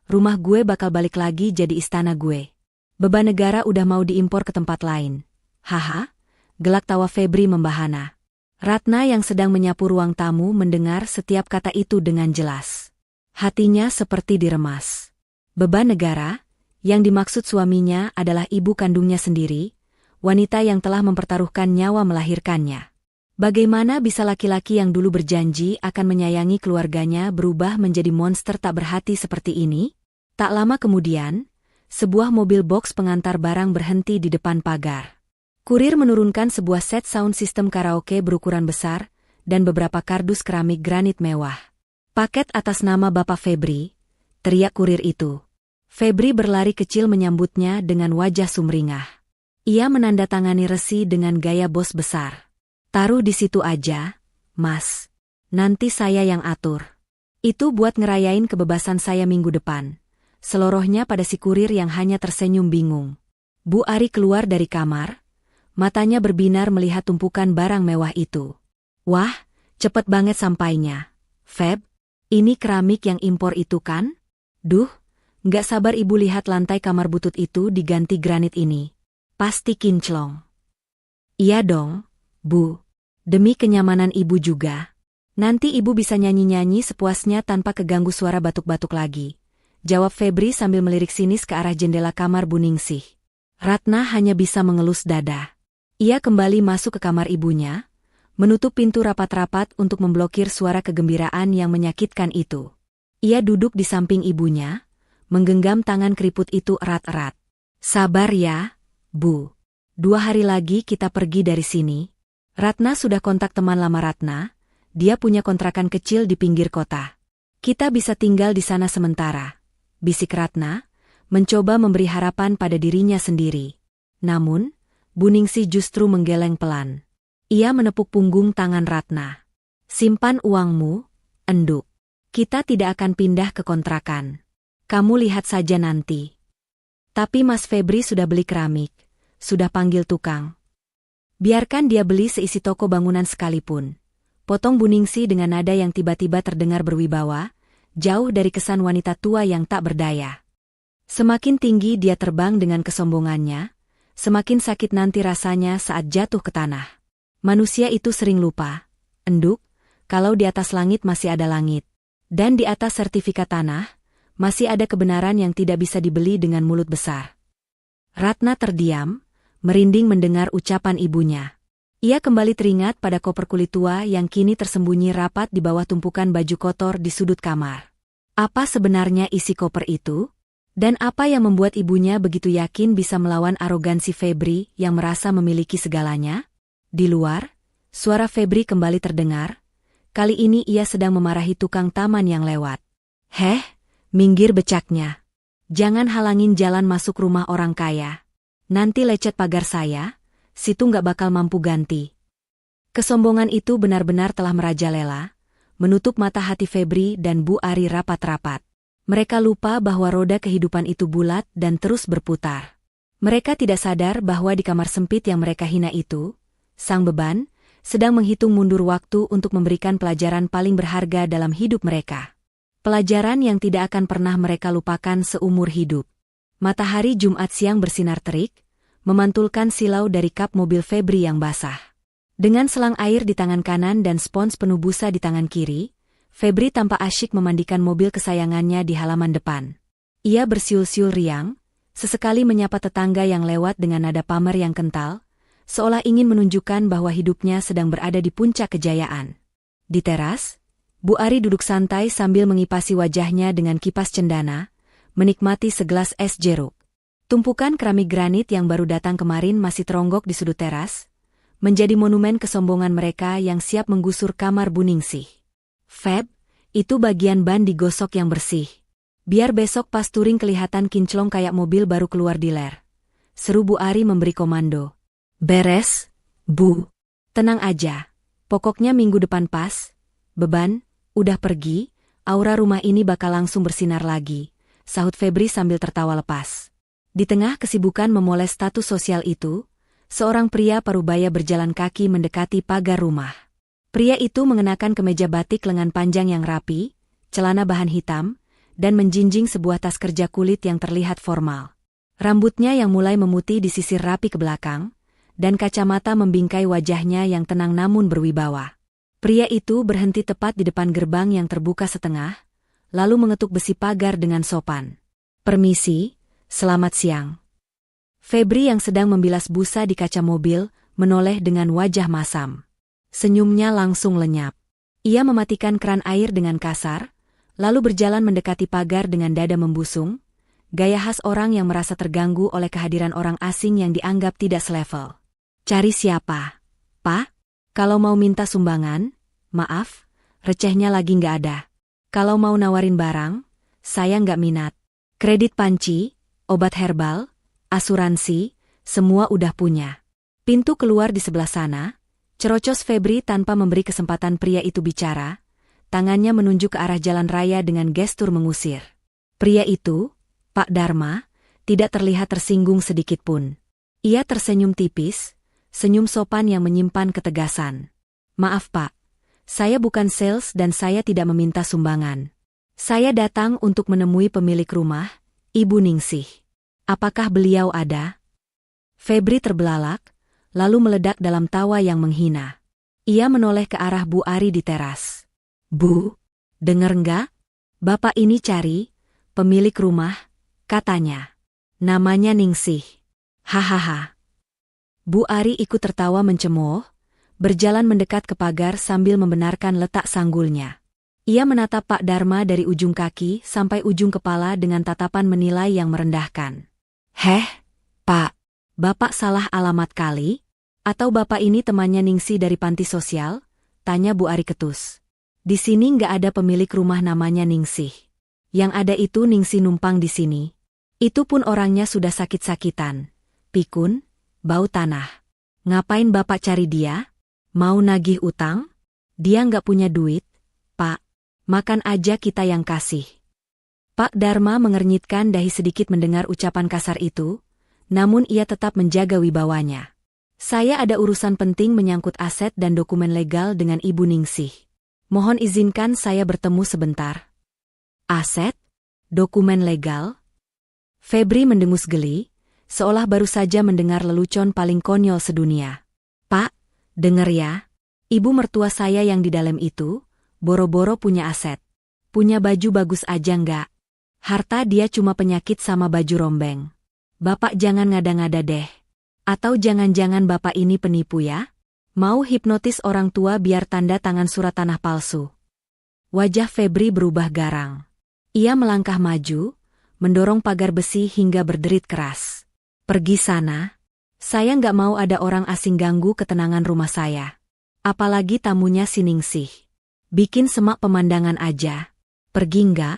Speaker 1: rumah gue bakal balik lagi jadi istana gue. Beban negara udah mau diimpor ke tempat lain. Haha, gelak tawa Febri membahana. Ratna yang sedang menyapu ruang tamu mendengar setiap kata itu dengan jelas. Hatinya seperti diremas. Beban negara, yang dimaksud suaminya adalah ibu kandungnya sendiri, wanita yang telah mempertaruhkan nyawa melahirkannya. Bagaimana bisa laki-laki yang dulu berjanji akan menyayangi keluarganya berubah menjadi monster tak berhati seperti ini? Tak lama kemudian, sebuah mobil box pengantar barang berhenti di depan pagar. Kurir menurunkan sebuah set sound system karaoke berukuran besar dan beberapa kardus keramik granit mewah. Paket atas nama Bapak Febri, teriak kurir itu. Febri berlari kecil menyambutnya dengan wajah sumringah. Ia menandatangani resi dengan gaya bos besar. Taruh di situ aja, Mas. Nanti saya yang atur. Itu buat ngerayain kebebasan saya minggu depan. Selorohnya pada si kurir yang hanya tersenyum bingung. Bu Ari keluar dari kamar, matanya berbinar melihat tumpukan barang mewah itu. Wah, cepet banget sampainya. Feb, ini keramik yang impor itu kan? Duh, nggak sabar ibu lihat lantai kamar butut itu diganti granit ini. Pasti kinclong. Iya dong, Bu. Demi kenyamanan ibu juga. Nanti ibu bisa nyanyi-nyanyi sepuasnya tanpa keganggu suara batuk-batuk lagi. Jawab Febri sambil melirik sinis ke arah jendela kamar Bu Ningsih. Ratna hanya bisa mengelus dada. Ia kembali masuk ke kamar ibunya, menutup pintu rapat-rapat untuk memblokir suara kegembiraan yang menyakitkan itu. Ia duduk di samping ibunya, menggenggam tangan keriput itu erat-erat. Sabar ya, Bu. 2 hari lagi kita pergi dari sini. Ratna sudah kontak teman lama Ratna, dia punya kontrakan kecil di pinggir kota. Kita bisa tinggal di sana sementara, bisik Ratna, mencoba memberi harapan pada dirinya sendiri. Namun, Bu Ningsih justru menggeleng pelan. Ia menepuk punggung tangan Ratna. Simpan uangmu, enduk. Kita tidak akan pindah ke kontrakan. Kamu lihat saja nanti. Tapi Mas Febri sudah beli keramik, sudah panggil tukang. Biarkan dia beli seisi toko bangunan sekalipun. Potong Bu Ningsih dengan nada yang tiba-tiba terdengar berwibawa, jauh dari kesan wanita tua yang tak berdaya. Semakin tinggi dia terbang dengan kesombongannya, semakin sakit nanti rasanya saat jatuh ke tanah. Manusia itu sering lupa, enduk, kalau di atas langit masih ada langit. Dan di atas sertifikat tanah, masih ada kebenaran yang tidak bisa dibeli dengan mulut besar. Ratna terdiam, merinding mendengar ucapan ibunya. Ia kembali teringat pada koper kulit tua yang kini tersembunyi rapat di bawah tumpukan baju kotor di sudut kamar. Apa sebenarnya isi koper itu? Dan apa yang membuat ibunya begitu yakin bisa melawan arogansi Febri yang merasa memiliki segalanya? Di luar, suara Febri kembali terdengar. Kali ini ia sedang memarahi tukang taman yang lewat. Heh, minggir becaknya. Jangan halangin jalan masuk rumah orang kaya. Nanti lecet pagar saya, situ nggak bakal mampu ganti. Kesombongan itu benar-benar telah merajalela, menutup mata hati Febri dan Bu Ari rapat-rapat. Mereka lupa bahwa roda kehidupan itu bulat dan terus berputar. Mereka tidak sadar bahwa di kamar sempit yang mereka hina itu, sang beban sedang menghitung mundur waktu untuk memberikan pelajaran paling berharga dalam hidup mereka. Pelajaran yang tidak akan pernah mereka lupakan seumur hidup. Matahari Jumat siang bersinar terik, memantulkan silau dari kap mobil Febri yang basah. Dengan selang air di tangan kanan dan spons penuh busa di tangan kiri, Febri tampak asyik memandikan mobil kesayangannya di halaman depan. Ia bersiul-siul riang, sesekali menyapa tetangga yang lewat dengan nada pamer yang kental, seolah ingin menunjukkan bahwa hidupnya sedang berada di puncak kejayaan. Di teras, Bu Ari duduk santai sambil mengipasi wajahnya dengan kipas cendana, menikmati segelas es jeruk. Tumpukan keramik granit yang baru datang kemarin masih teronggok di sudut teras, menjadi monumen kesombongan mereka yang siap menggusur kamar Bu Ningsih. Feb, itu bagian ban digosok yang bersih. Biar besok pas touring kelihatan kinclong kayak mobil baru keluar di ler. Seru Bu Ari memberi komando. Beres, Bu. Tenang aja. Pokoknya minggu depan pas. Beban, udah pergi, aura rumah ini bakal langsung bersinar lagi, sahut Febri sambil tertawa lepas. Di tengah kesibukan memoles status sosial itu, seorang pria parubaya berjalan kaki mendekati pagar rumah. Pria itu mengenakan kemeja batik lengan panjang yang rapi, celana bahan hitam, dan menjinjing sebuah tas kerja kulit yang terlihat formal. Rambutnya yang mulai memutih disisir rapi ke belakang, dan kacamata membingkai wajahnya yang tenang namun berwibawa. Pria itu berhenti tepat di depan gerbang yang terbuka setengah, lalu mengetuk besi pagar dengan sopan. Permisi, selamat siang. Febri yang sedang membilas busa di kaca mobil, menoleh dengan wajah masam. Senyumnya langsung lenyap. Ia mematikan keran air dengan kasar, lalu berjalan mendekati pagar dengan dada membusung, gaya khas orang yang merasa terganggu oleh kehadiran orang asing yang dianggap tidak selevel. Cari siapa? Pak? Kalau mau minta sumbangan, maaf, recehnya lagi nggak ada. Kalau mau nawarin barang, saya nggak minat. Kredit panci, obat herbal, asuransi, semua udah punya. Pintu keluar di sebelah sana, cerocos Febri tanpa memberi kesempatan pria itu bicara, tangannya menunjuk ke arah jalan raya dengan gestur mengusir. Pria itu, Pak Dharma, tidak terlihat tersinggung sedikitpun. Ia tersenyum tipis, senyum sopan yang menyimpan ketegasan. Maaf Pak, saya bukan sales dan saya tidak meminta sumbangan. Saya datang untuk menemui pemilik rumah, Ibu Ningsih. Apakah beliau ada? Febri terbelalak, lalu meledak dalam tawa yang menghina. Ia menoleh ke arah Bu Ari di teras. Bu, denger nggak? Bapak ini cari, pemilik rumah, katanya. Namanya Ningsih. Hahaha. Bu Ari ikut tertawa mencemooh, berjalan mendekat ke pagar sambil membenarkan letak sanggulnya. Ia menatap Pak Dharma dari ujung kaki sampai ujung kepala dengan tatapan menilai yang merendahkan. Heh, Pak, Bapak salah alamat kali? Atau Bapak ini temannya Ningsih dari panti sosial? Tanya Bu Ari ketus. Di sini nggak ada pemilik rumah namanya Ningsih. Yang ada itu Ningsih numpang di sini. Itu pun orangnya sudah sakit-sakitan. Pikun, bau tanah. Ngapain Bapak cari dia? Mau nagih utang? Dia nggak punya duit, Pak. Makan aja kita yang kasih. Pak Dharma mengernyitkan dahi sedikit mendengar ucapan kasar itu, namun ia tetap menjaga wibawanya. Saya ada urusan penting menyangkut aset dan dokumen legal dengan Ibu Ningsih. Mohon izinkan saya bertemu sebentar. Aset? Dokumen legal? Febri mendengus geli, seolah baru saja mendengar lelucon paling konyol sedunia. Pak, denger ya, ibu mertua saya yang di dalam itu, boro-boro punya aset. Punya baju bagus aja nggak? Harta dia cuma penyakit sama baju rombeng. Bapak jangan ngada-ngada deh. Atau jangan-jangan Bapak ini penipu ya? Mau hipnotis orang tua biar tanda tangan surat tanah palsu. Wajah Febri berubah garang. Ia melangkah maju, mendorong pagar besi hingga berderit keras. Pergi sana. Saya nggak mau ada orang asing ganggu ketenangan rumah saya. Apalagi tamunya si Ningsih. Bikin semak pemandangan aja. Pergi nggak?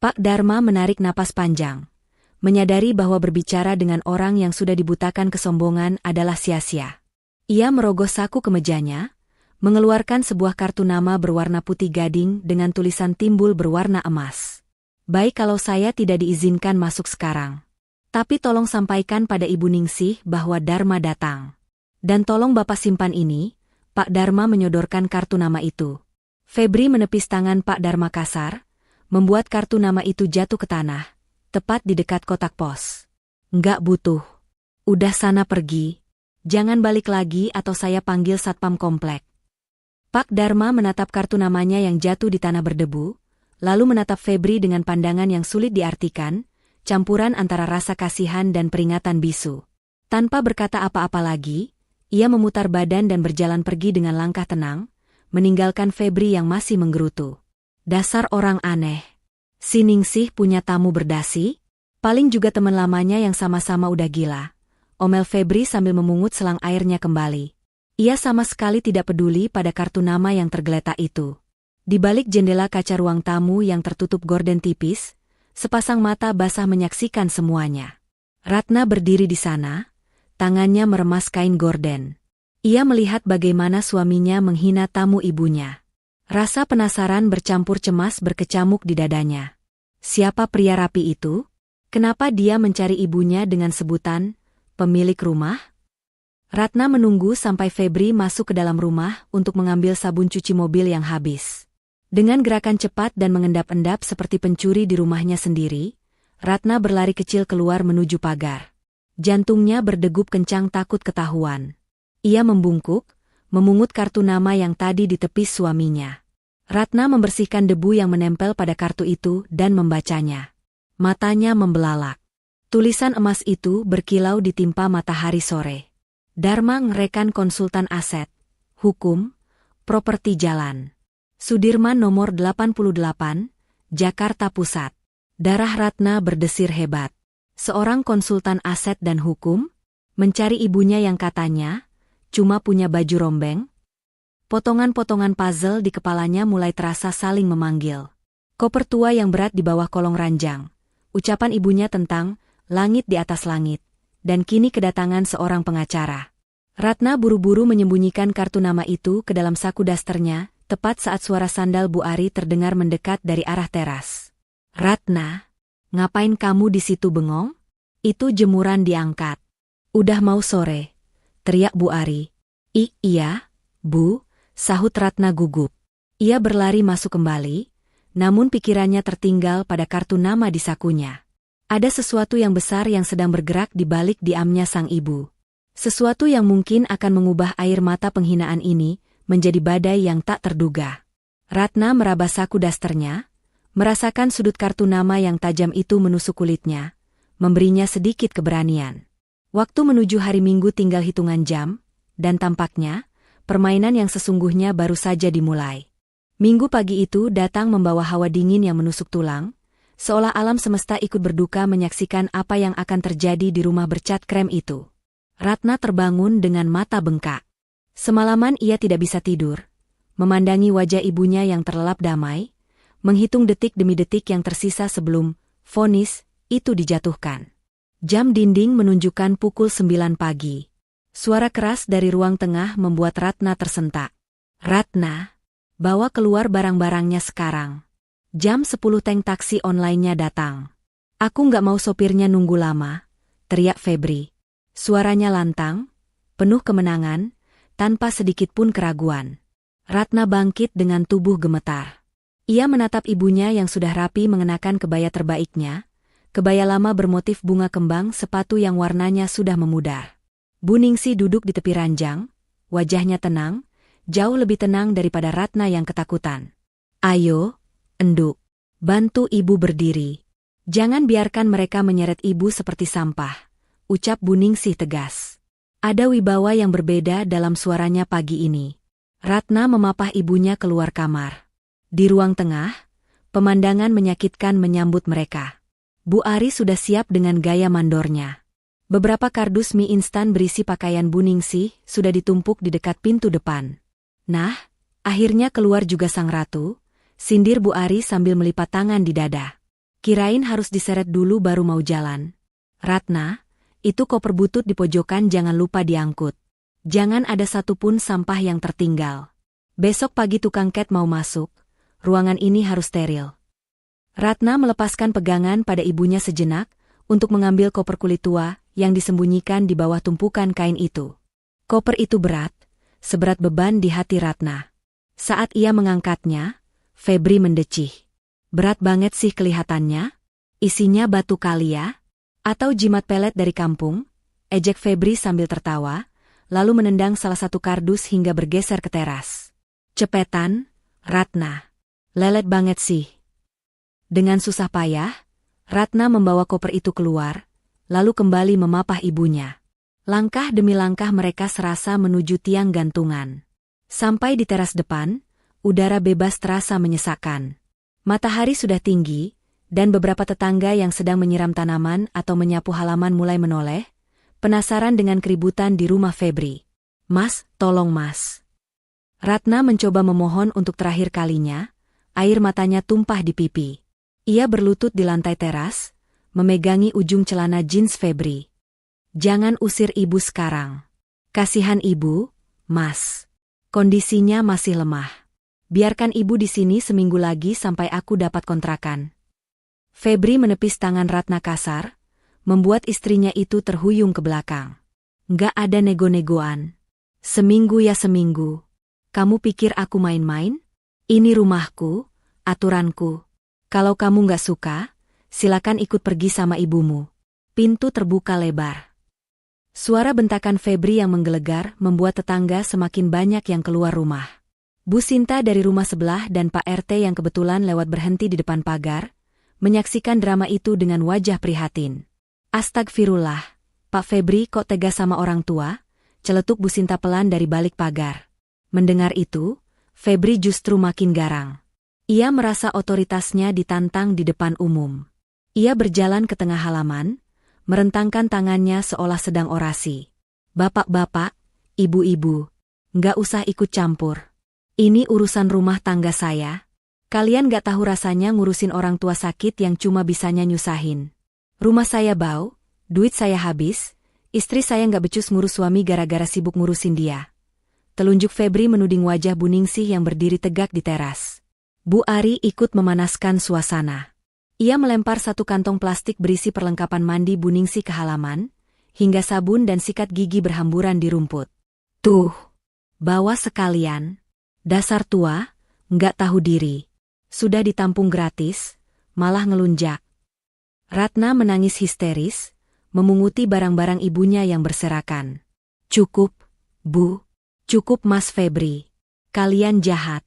Speaker 1: Pak Dharma menarik napas panjang, menyadari bahwa berbicara dengan orang yang sudah dibutakan kesombongan adalah sia-sia. Ia merogoh saku kemejanya, mengeluarkan sebuah kartu nama berwarna putih gading dengan tulisan timbul berwarna emas. Baik kalau saya tidak diizinkan masuk sekarang. Tapi tolong sampaikan pada Ibu Ningsih bahwa Dharma datang. Dan tolong Bapak simpan ini. Pak Dharma menyodorkan kartu nama itu. Febri menepis tangan Pak Dharma kasar, membuat kartu nama itu jatuh ke tanah, tepat di dekat kotak pos. Nggak butuh. Udah sana pergi. Jangan balik lagi atau saya panggil satpam komplek. Pak Dharma menatap kartu namanya yang jatuh di tanah berdebu, lalu menatap Febri dengan pandangan yang sulit diartikan, campuran antara rasa kasihan dan peringatan bisu. Tanpa berkata apa-apa lagi, ia memutar badan dan berjalan pergi dengan langkah tenang, meninggalkan Febri yang masih menggerutu. Dasar orang aneh. Si Ningsih punya tamu berdasi? Paling juga teman lamanya yang sama-sama udah gila. Omel Febri sambil memungut selang airnya kembali. Ia sama sekali tidak peduli pada kartu nama yang tergeletak itu. Di balik jendela kaca ruang tamu yang tertutup gorden tipis, sepasang mata basah menyaksikan semuanya. Ratna berdiri di sana, tangannya meremas kain gorden. Ia melihat bagaimana suaminya menghina tamu ibunya. Rasa penasaran bercampur cemas berkecamuk di dadanya. Siapa pria rapi itu? Kenapa dia mencari ibunya dengan sebutan pemilik rumah? Ratna menunggu sampai Febri masuk ke dalam rumah untuk mengambil sabun cuci mobil yang habis. Dengan gerakan cepat dan mengendap-endap seperti pencuri di rumahnya sendiri, Ratna berlari kecil keluar menuju pagar. Jantungnya berdegup kencang takut ketahuan. Ia membungkuk, memungut kartu nama yang tadi ditepis suaminya. Ratna membersihkan debu yang menempel pada kartu itu dan membacanya. Matanya membelalak. Tulisan emas itu berkilau ditimpa matahari sore. Dharma Ngrekan Konsultan Aset, Hukum, Properti Jalan. Sudirman nomor 88, Jakarta Pusat. Darah Ratna berdesir hebat. Seorang konsultan aset dan hukum? Mencari ibunya yang katanya cuma punya baju rombeng? Potongan-potongan puzzle di kepalanya mulai terasa saling memanggil. Koper tua yang berat di bawah kolong ranjang. Ucapan ibunya tentang langit di atas langit. Dan kini kedatangan seorang pengacara. Ratna buru-buru menyembunyikan kartu nama itu ke dalam saku dasternya, tepat saat suara sandal Bu Ari terdengar mendekat dari arah teras. Ratna, ngapain kamu di situ bengong? Itu jemuran diangkat. Udah mau sore, teriak Bu Ari. Iya, Bu, sahut Ratna gugup. Ia berlari masuk kembali, namun pikirannya tertinggal pada kartu nama di sakunya. Ada sesuatu yang besar yang sedang bergerak di balik diamnya sang ibu. Sesuatu yang mungkin akan mengubah air mata penghinaan ini menjadi badai yang tak terduga. Ratna meraba saku dasternya, merasakan sudut kartu nama yang tajam itu menusuk kulitnya, memberinya sedikit keberanian. Waktu menuju hari Minggu tinggal hitungan jam, dan tampaknya, permainan yang sesungguhnya baru saja dimulai. Minggu pagi itu datang membawa hawa dingin yang menusuk tulang, seolah alam semesta ikut berduka menyaksikan apa yang akan terjadi di rumah bercat krem itu. Ratna terbangun dengan mata bengkak. Semalaman ia tidak bisa tidur, memandangi wajah ibunya yang terlelap damai, menghitung detik demi detik yang tersisa sebelum vonis itu dijatuhkan. Jam dinding menunjukkan pukul 9 pagi. Suara keras dari ruang tengah membuat Ratna tersentak. Ratna, bawa keluar barang-barangnya sekarang. Jam 10 tank taksi online-nya datang. Aku nggak mau sopirnya nunggu lama, teriak Febri. Suaranya lantang, penuh kemenangan, tanpa sedikit pun keraguan. Ratna bangkit dengan tubuh gemetar. Ia menatap ibunya yang sudah rapi mengenakan kebaya terbaiknya, kebaya lama bermotif bunga kembang sepatu yang warnanya sudah memudar. Bu Ningsih duduk di tepi ranjang, wajahnya tenang, jauh lebih tenang daripada Ratna yang ketakutan. Ayo, enduk, bantu ibu berdiri. Jangan biarkan mereka menyeret ibu seperti sampah, ucap Bu Ningsih tegas. Ada wibawa yang berbeda dalam suaranya pagi ini. Ratna memapah ibunya keluar kamar. Di ruang tengah, pemandangan menyakitkan menyambut mereka. Bu Ari sudah siap dengan gaya mandornya. Beberapa kardus mie instan berisi pakaian Bu Ningsih sudah ditumpuk di dekat pintu depan. Nah, akhirnya keluar juga sang ratu, sindir Bu Ari sambil melipat tangan di dada. Kirain harus diseret dulu baru mau jalan. Ratna, itu koper butut di pojokan jangan lupa diangkut. Jangan ada satupun sampah yang tertinggal. Besok pagi tukang cat mau masuk, ruangan ini harus steril. Ratna melepaskan pegangan pada ibunya sejenak, untuk mengambil koper kulit tua, yang disembunyikan di bawah tumpukan kain itu. Koper itu berat, seberat beban di hati Ratna. Saat ia mengangkatnya, Febri mendecih. Berat banget sih kelihatannya. Isinya batu kali ya? Atau jimat pelet dari kampung? Ejek Febri sambil tertawa, lalu menendang salah satu kardus hingga bergeser ke teras. Cepetan, Ratna. Lelet banget sih. Dengan susah payah, Ratna membawa koper itu keluar, lalu kembali memapah ibunya. Langkah demi langkah mereka serasa menuju tiang gantungan. Sampai di teras depan, udara bebas terasa menyesakkan. Matahari sudah tinggi, dan beberapa tetangga yang sedang menyiram tanaman atau menyapu halaman mulai menoleh, penasaran dengan keributan di rumah Febri. "Mas, tolong mas." Ratna mencoba memohon untuk terakhir kalinya, air matanya tumpah di pipi. Ia berlutut di lantai teras, memegangi ujung celana jeans Febri. "Jangan usir ibu sekarang. Kasihan ibu, mas. Kondisinya masih lemah. Biarkan ibu di sini seminggu lagi sampai aku dapat kontrakan." Febri menepis tangan Ratna kasar, membuat istrinya itu terhuyung ke belakang. "Nggak ada nego-negoan. Seminggu ya seminggu. Kamu pikir aku main-main? Ini rumahku, aturanku. Kalau kamu nggak suka, silakan ikut pergi sama ibumu." Pintu terbuka lebar. Suara bentakan Febri yang menggelegar membuat tetangga semakin banyak yang keluar rumah. Bu Sinta dari rumah sebelah dan Pak RT yang kebetulan lewat berhenti di depan pagar, menyaksikan drama itu dengan wajah prihatin. "Astagfirullah, Pak Febri kok tega sama orang tua?" celetuk Bu Sinta pelan dari balik pagar. Mendengar itu, Febri justru makin garang. Ia merasa otoritasnya ditantang di depan umum. Ia berjalan ke tengah halaman, merentangkan tangannya seolah sedang orasi. "Bapak-bapak, ibu-ibu, nggak usah ikut campur. Ini urusan rumah tangga saya. Kalian nggak tahu rasanya ngurusin orang tua sakit yang cuma bisanya nyusahin. Rumah saya bau, duit saya habis, istri saya nggak becus ngurus suami gara-gara sibuk ngurusin dia." Telunjuk Febri menuding wajah Bu Ningsih yang berdiri tegak di teras. Bu Ari ikut memanaskan suasana. Ia melempar satu kantong plastik berisi perlengkapan mandi Bu Ningsih ke halaman, hingga sabun dan sikat gigi berhamburan di rumput. "Tuh, bawa sekalian. Dasar tua, nggak tahu diri. Sudah ditampung gratis, malah ngelunjak." Ratna menangis histeris, memunguti barang-barang ibunya yang berserakan. "Cukup, Bu. Cukup Mas Febri. Kalian jahat."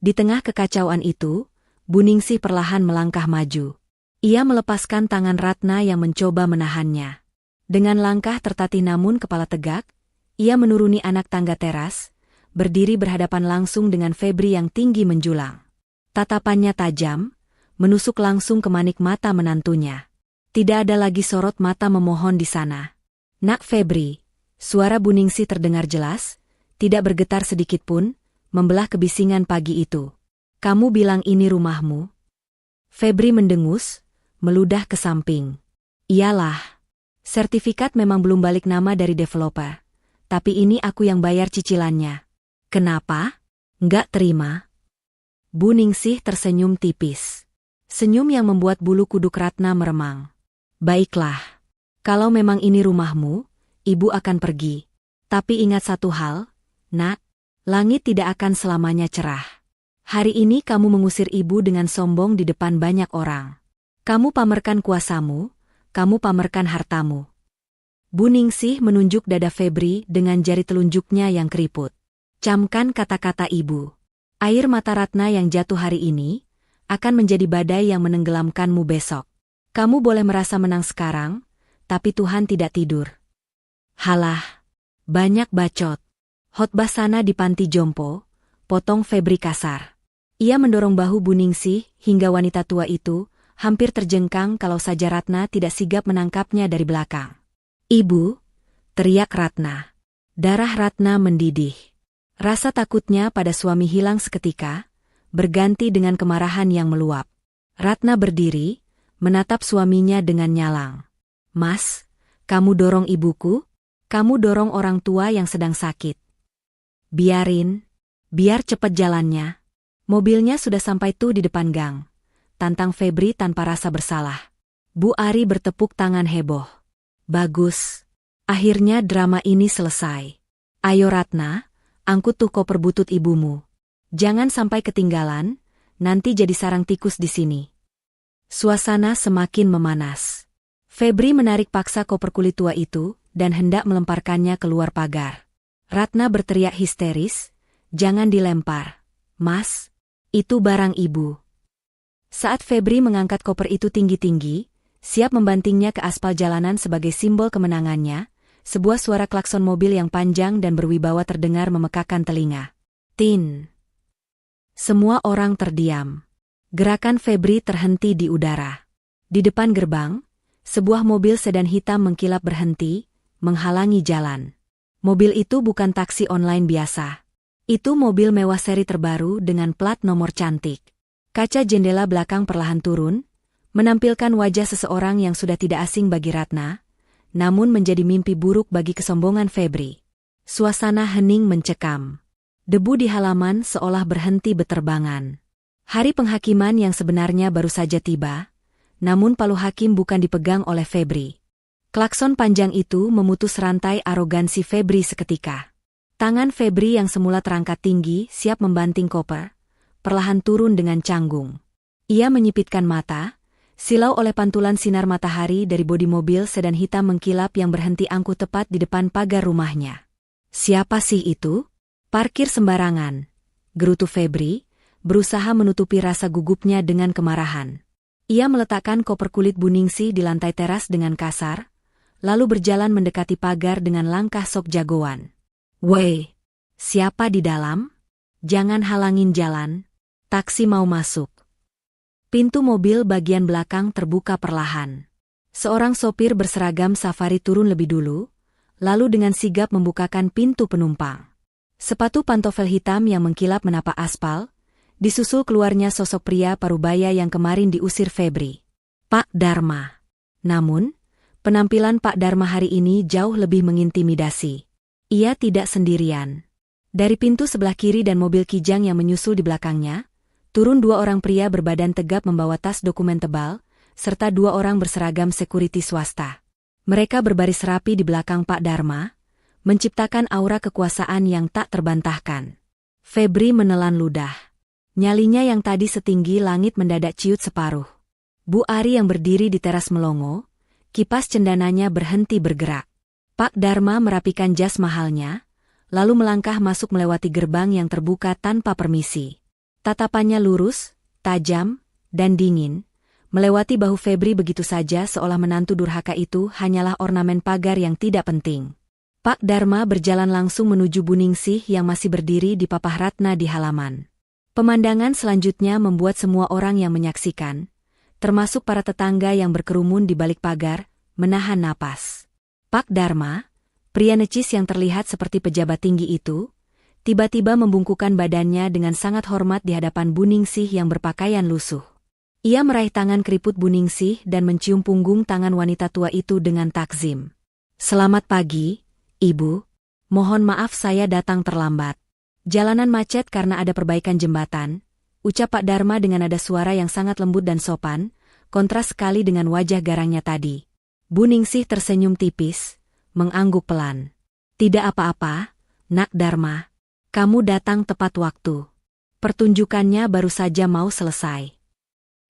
Speaker 1: Di tengah kekacauan itu, Bu Ningsih perlahan melangkah maju. Ia melepaskan tangan Ratna yang mencoba menahannya. Dengan langkah tertatih namun kepala tegak, ia menuruni anak tangga teras, berdiri berhadapan langsung dengan Febri yang tinggi menjulang. Tatapannya tajam, menusuk langsung ke manik mata menantunya. Tidak ada lagi sorot mata memohon di sana. "Nak Febri." Suara Bu Ningsih terdengar jelas, tidak bergetar sedikitpun, membelah kebisingan pagi itu. "Kamu bilang ini rumahmu?" Febri mendengus, meludah ke samping. "Iyalah. Sertifikat memang belum balik nama dari developer. Tapi ini aku yang bayar cicilannya." "Kenapa? Nggak terima?" Bu Ningsih tersenyum tipis. Senyum yang membuat bulu kuduk Ratna meremang. "Baiklah. Kalau memang ini rumahmu, ibu akan pergi. Tapi ingat satu hal, Nak, langit tidak akan selamanya cerah. Hari ini kamu mengusir ibu dengan sombong di depan banyak orang. Kamu pamerkan kuasamu, kamu pamerkan hartamu." Bu Ningsih menunjuk dada Febri dengan jari telunjuknya yang keriput. "Camkan kata-kata ibu. Air mata Ratna yang jatuh hari ini akan menjadi badai yang menenggelamkanmu besok. Kamu boleh merasa menang sekarang, tapi Tuhan tidak tidur." "Halah, banyak bacot. Khotbah sana di panti jompo," potong Febri kasar. Ia mendorong bahu Bu Ningsih hingga wanita tua itu hampir terjengkang kalau saja Ratna tidak sigap menangkapnya dari belakang. "Ibu!" teriak Ratna. Darah Ratna mendidih. Rasa takutnya pada suami hilang seketika, berganti dengan kemarahan yang meluap. Ratna berdiri, menatap suaminya dengan nyalang. "Mas, kamu dorong ibuku? Kamu dorong orang tua yang sedang sakit. Biarin, biar cepat jalannya." Mobilnya sudah sampai tuh di depan gang. Tantang Febri tanpa rasa bersalah. Bu Ari bertepuk tangan heboh. "Bagus. Akhirnya drama ini selesai. Ayo Ratna, angkut tuh koper butut ibumu. Jangan sampai ketinggalan, nanti jadi sarang tikus di sini." Suasana semakin memanas. Febri menarik paksa koper kulit tua itu dan hendak melemparkannya keluar pagar. Ratna berteriak histeris, "Jangan dilempar, Mas. Itu barang ibu." Saat Febri mengangkat koper itu tinggi-tinggi, siap membantingnya ke aspal jalanan sebagai simbol kemenangannya, Sebuah suara klakson mobil yang panjang dan berwibawa terdengar memekakan telinga. Tin. Semua orang terdiam. Gerakan Febri terhenti di udara. Di depan gerbang, sebuah mobil sedan hitam mengkilap berhenti, menghalangi jalan. Mobil itu bukan taksi online biasa. Itu mobil mewah seri terbaru dengan plat nomor cantik. Kaca jendela belakang perlahan turun, menampilkan wajah seseorang yang sudah tidak asing bagi Ratna, namun menjadi mimpi buruk bagi kesombongan Febri. Suasana hening mencekam. Debu di halaman seolah berhenti beterbangan. Hari penghakiman yang sebenarnya baru saja tiba, namun palu hakim bukan dipegang oleh Febri. Klakson panjang itu memutus rantai arogansi Febri seketika. Tangan Febri yang semula terangkat tinggi siap membanting koper, perlahan turun dengan canggung. Ia menyipitkan mata, silau oleh pantulan sinar matahari dari bodi mobil sedan hitam mengkilap yang berhenti angkuh tepat di depan pagar rumahnya. Siapa sih itu? Parkir sembarangan, gerutu Febri, berusaha menutupi rasa gugupnya dengan kemarahan. Ia meletakkan koper kulit buningsih di lantai teras dengan kasar, lalu berjalan mendekati pagar dengan langkah sok jagoan. Woi, siapa di dalam? Jangan halangin jalan, taksi mau masuk. Pintu mobil bagian belakang terbuka perlahan. Seorang sopir berseragam safari turun lebih dulu, lalu dengan sigap membukakan pintu penumpang. Sepatu pantofel hitam yang mengkilap menapak aspal, disusul keluarnya sosok pria parubaya yang kemarin diusir Febri. Pak Dharma. Namun, penampilan Pak Dharma hari ini jauh lebih mengintimidasi. Ia tidak sendirian. Dari pintu sebelah kiri dan mobil kijang yang menyusul di belakangnya, turun dua orang pria berbadan tegap membawa tas dokumen tebal, serta dua orang berseragam sekuriti swasta. Mereka berbaris rapi di belakang Pak Dharma, menciptakan aura kekuasaan yang tak terbantahkan. Febri menelan ludah. Nyalinya yang tadi setinggi langit mendadak ciut separuh. Bu Ari yang berdiri di teras melongo, kipas cendananya berhenti bergerak. Pak Dharma merapikan jas mahalnya, lalu melangkah masuk melewati gerbang yang terbuka tanpa permisi. Tatapannya lurus, tajam, dan dingin, melewati bahu Febri begitu saja seolah menantu durhaka itu hanyalah ornamen pagar yang tidak penting. Pak Dharma berjalan langsung menuju Buningsih yang masih berdiri di papah Ratna di halaman. Pemandangan selanjutnya membuat semua orang yang menyaksikan, termasuk para tetangga yang berkerumun di balik pagar, menahan napas. Pak Dharma, pria necis yang terlihat seperti pejabat tinggi itu, tiba-tiba membungkukkan badannya dengan sangat hormat di hadapan Buningsih yang berpakaian lusuh. Ia meraih tangan keriput Buningsih dan mencium punggung tangan wanita tua itu dengan takzim. Selamat pagi, Ibu. Mohon maaf saya datang terlambat. Jalanan macet karena ada perbaikan jembatan, ucap Pak Dharma dengan nada suara yang sangat lembut dan sopan, kontras sekali dengan wajah garangnya tadi. Buningsih tersenyum tipis, mengangguk pelan. Tidak apa-apa, Nak Dharma. Kamu datang tepat waktu. Pertunjukannya baru saja mau selesai.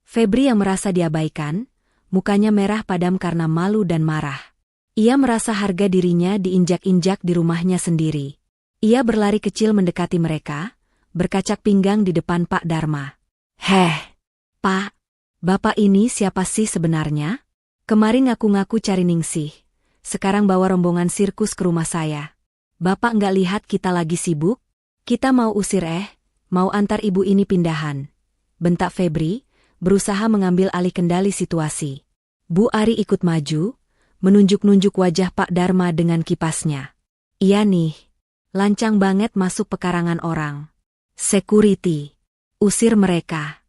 Speaker 1: Febri yang merasa diabaikan, mukanya merah padam karena malu dan marah. Ia merasa harga dirinya diinjak-injak di rumahnya sendiri. Ia berlari kecil mendekati mereka, berkacak pinggang di depan Pak Dharma. Heh, Pak, Bapak ini siapa sih sebenarnya? Kemarin ngaku-ngaku cari Ningsih, sekarang bawa rombongan sirkus ke rumah saya. Bapak nggak lihat kita lagi sibuk? Kita mau usir mau antar ibu ini pindahan. Bentak Febri, berusaha mengambil alih kendali situasi. Bu Ari ikut maju, menunjuk-nunjuk wajah Pak Dharma dengan kipasnya. Iya nih. Lancang banget masuk pekarangan orang. Security. Usir mereka.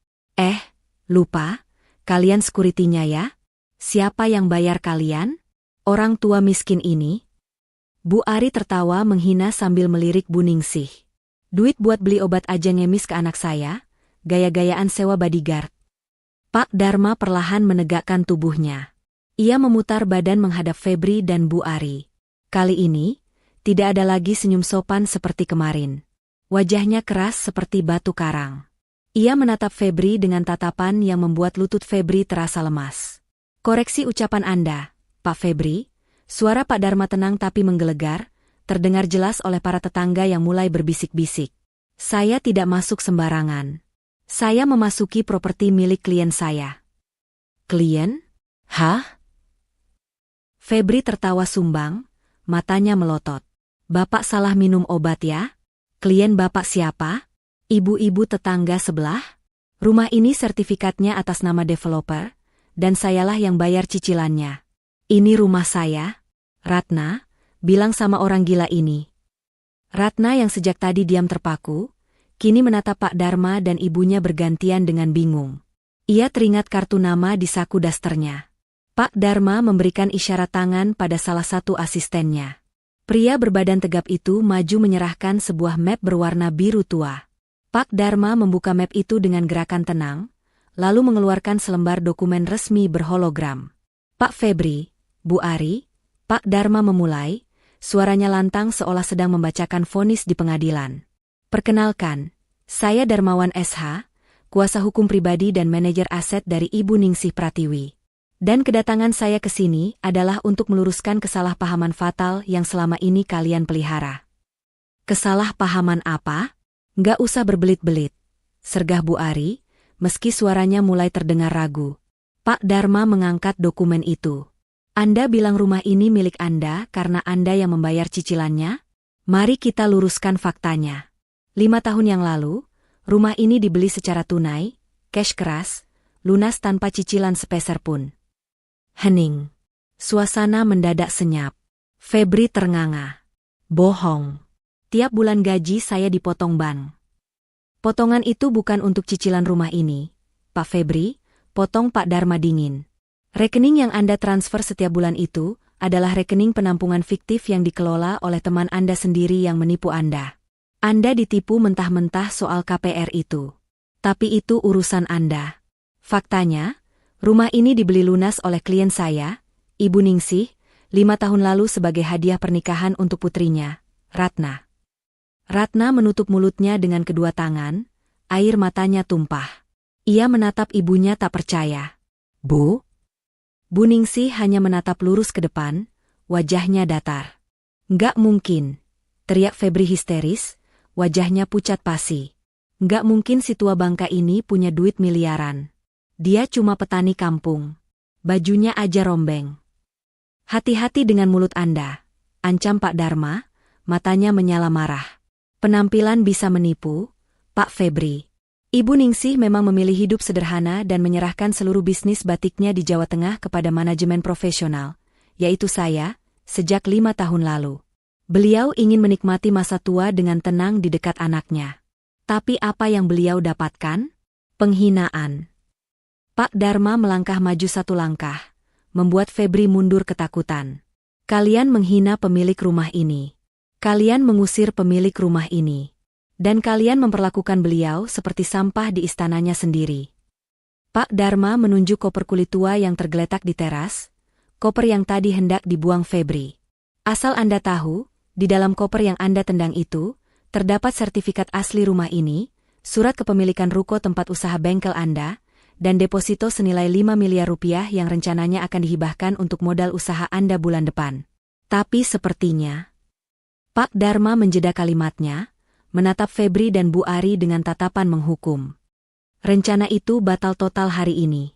Speaker 1: Lupa, kalian sekuritinya ya? Siapa yang bayar kalian? Orang tua miskin ini? Bu Ari tertawa menghina sambil melirik Buningsih. Duit buat beli obat aja ngemis ke anak saya, gaya-gayaan sewa bodyguard. Pak Dharma perlahan menegakkan tubuhnya. Ia memutar badan menghadap Febri dan Bu Ari. Kali ini, tidak ada lagi senyum sopan seperti kemarin. Wajahnya keras seperti batu karang. Ia menatap Febri dengan tatapan yang membuat lutut Febri terasa lemas. Koreksi ucapan Anda, Pak Febri. Suara Pak Dharma tenang tapi menggelegar, terdengar jelas oleh para tetangga yang mulai berbisik-bisik. Saya tidak masuk sembarangan. Saya memasuki properti milik klien saya. Klien? Hah? Febri tertawa sumbang, matanya melotot. Bapak salah minum obat ya? Klien Bapak siapa? Ibu-ibu tetangga sebelah? Rumah ini sertifikatnya atas nama developer, dan sayalah yang bayar cicilannya. Ini rumah saya? Ratna, bilang sama orang gila ini. Ratna yang sejak tadi diam terpaku, kini menatap Pak Dharma dan ibunya bergantian dengan bingung. Ia teringat kartu nama di saku dasternya. Pak Dharma memberikan isyarat tangan pada salah satu asistennya. Pria berbadan tegap itu maju menyerahkan sebuah map berwarna biru tua. Pak Dharma membuka map itu dengan gerakan tenang, lalu mengeluarkan selembar dokumen resmi berhologram. Pak Febri, Bu Ari, Pak Dharma memulai, suaranya lantang seolah sedang membacakan vonis di pengadilan. Perkenalkan, saya Darmawan SH, kuasa hukum pribadi dan manajer aset dari Ibu Ningsih Pratiwi. Dan kedatangan saya ke sini adalah untuk meluruskan kesalahpahaman fatal yang selama ini kalian pelihara. Kesalahpahaman apa? Nggak usah berbelit-belit, sergah Bu Ari, meski suaranya mulai terdengar ragu. Pak Dharma mengangkat dokumen itu. Anda bilang rumah ini milik Anda karena Anda yang membayar cicilannya? Mari kita luruskan faktanya. 5 tahun yang lalu, rumah ini dibeli secara tunai, cash keras, lunas tanpa cicilan sepeser pun. Hening. Suasana mendadak senyap. Febri ternganga. Bohong. Tiap bulan gaji saya dipotong bank. Potongan itu bukan untuk cicilan rumah ini, Pak Febri, potong Pak Dharma dingin. Rekening yang Anda transfer setiap bulan itu adalah rekening penampungan fiktif yang dikelola oleh teman Anda sendiri yang menipu Anda. Anda ditipu mentah-mentah soal KPR itu. Tapi itu urusan Anda. Faktanya, rumah ini dibeli lunas oleh klien saya, Ibu Ningsih, 5 tahun lalu sebagai hadiah pernikahan untuk putrinya, Ratna. Ratna menutup mulutnya dengan kedua tangan, air matanya tumpah. Ia menatap ibunya tak percaya. Bu? Bu Ningsih hanya menatap lurus ke depan, wajahnya datar. Nggak mungkin, teriak Febri histeris, wajahnya pucat pasi. Nggak mungkin si tua bangka ini punya duit miliaran. Dia cuma petani kampung. Bajunya aja rombeng. Hati-hati dengan mulut Anda, ancam Pak Dharma, matanya menyala marah. Penampilan bisa menipu, Pak Febri. Ibu Ningsih memang memilih hidup sederhana dan menyerahkan seluruh bisnis batiknya di Jawa Tengah kepada manajemen profesional, yaitu saya, sejak 5 tahun lalu. Beliau ingin menikmati masa tua dengan tenang di dekat anaknya. Tapi apa yang beliau dapatkan? Penghinaan. Pak Dharma melangkah maju 1 langkah, membuat Febri mundur ketakutan. Kalian menghina pemilik rumah ini. Kalian mengusir pemilik rumah ini. Dan kalian memperlakukan beliau seperti sampah di istananya sendiri. Pak Dharma menunjuk koper kulit tua yang tergeletak di teras, koper yang tadi hendak dibuang Febri. Asal Anda tahu, di dalam koper yang Anda tendang itu, terdapat sertifikat asli rumah ini, surat kepemilikan ruko tempat usaha bengkel Anda, dan deposito senilai 5 miliar rupiah yang rencananya akan dihibahkan untuk modal usaha Anda bulan depan. Tapi sepertinya, Pak Dharma menjeda kalimatnya, menatap Febri dan Bu Ari dengan tatapan menghukum. Rencana itu batal total hari ini.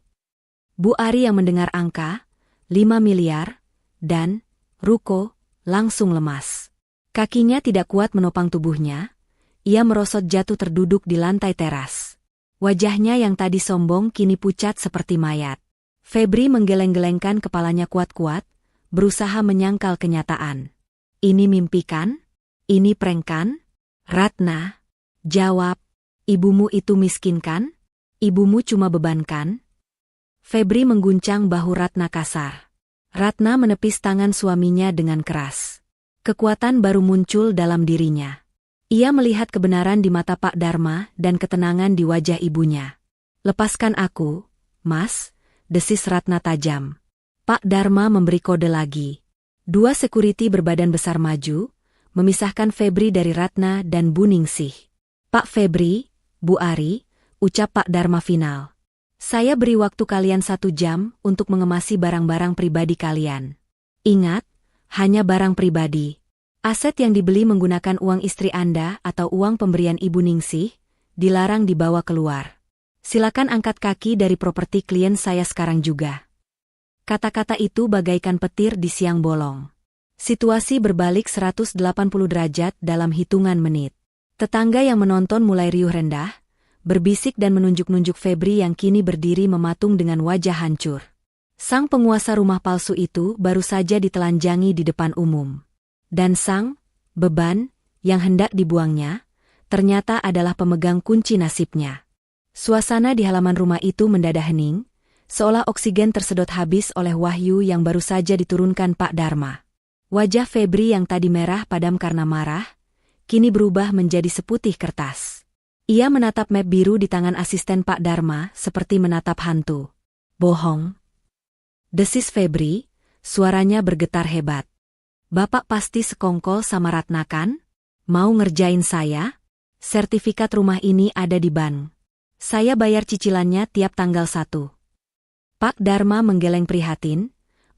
Speaker 1: Bu Ari yang mendengar angka, 5 miliar, dan ruko, langsung lemas. Kakinya tidak kuat menopang tubuhnya, ia merosot jatuh terduduk di lantai teras. Wajahnya yang tadi sombong kini pucat seperti mayat. Febri menggeleng-gelengkan kepalanya kuat-kuat, berusaha menyangkal kenyataan. Ini mimpi kan? Ini prank kan? Ratna, jawab, ibumu itu miskin kan? Ibumu cuma beban kan? Febri mengguncang bahu Ratna kasar. Ratna menepis tangan suaminya dengan keras. Kekuatan baru muncul dalam dirinya. Ia melihat kebenaran di mata Pak Dharma dan ketenangan di wajah ibunya. Lepaskan aku, Mas, desis Ratna tajam. Pak Dharma memberi kode lagi. 2 security berbadan besar maju, memisahkan Febri dari Ratna dan Bu Ningsih. Pak Febri, Bu Ari, ucap Pak Dharma final. Saya beri waktu kalian 1 jam untuk mengemasi barang-barang pribadi kalian. Ingat, hanya barang pribadi. Aset yang dibeli menggunakan uang istri Anda atau uang pemberian Ibu Ningsih, dilarang dibawa keluar. Silakan angkat kaki dari properti klien saya sekarang juga. Kata-kata itu bagaikan petir di siang bolong. Situasi berbalik 180 derajat dalam hitungan menit. Tetangga yang menonton mulai riuh rendah, berbisik dan menunjuk-nunjuk Febri yang kini berdiri mematung dengan wajah hancur. Sang penguasa rumah palsu itu baru saja ditelanjangi di depan umum. Dan sang beban yang hendak dibuangnya, ternyata adalah pemegang kunci nasibnya. Suasana di halaman rumah itu mendadak hening, seolah oksigen tersedot habis oleh wahyu yang baru saja diturunkan Pak Dharma. Wajah Febri yang tadi merah padam karena marah, kini berubah menjadi seputih kertas. Ia menatap map biru di tangan asisten Pak Dharma seperti menatap hantu. Bohong. Desis Febri, suaranya bergetar hebat. Bapak pasti sekongkol sama Ratna kan? Mau ngerjain saya? Sertifikat rumah ini ada di bank. Saya bayar cicilannya tiap tanggal 1. Pak Dharma menggeleng prihatin,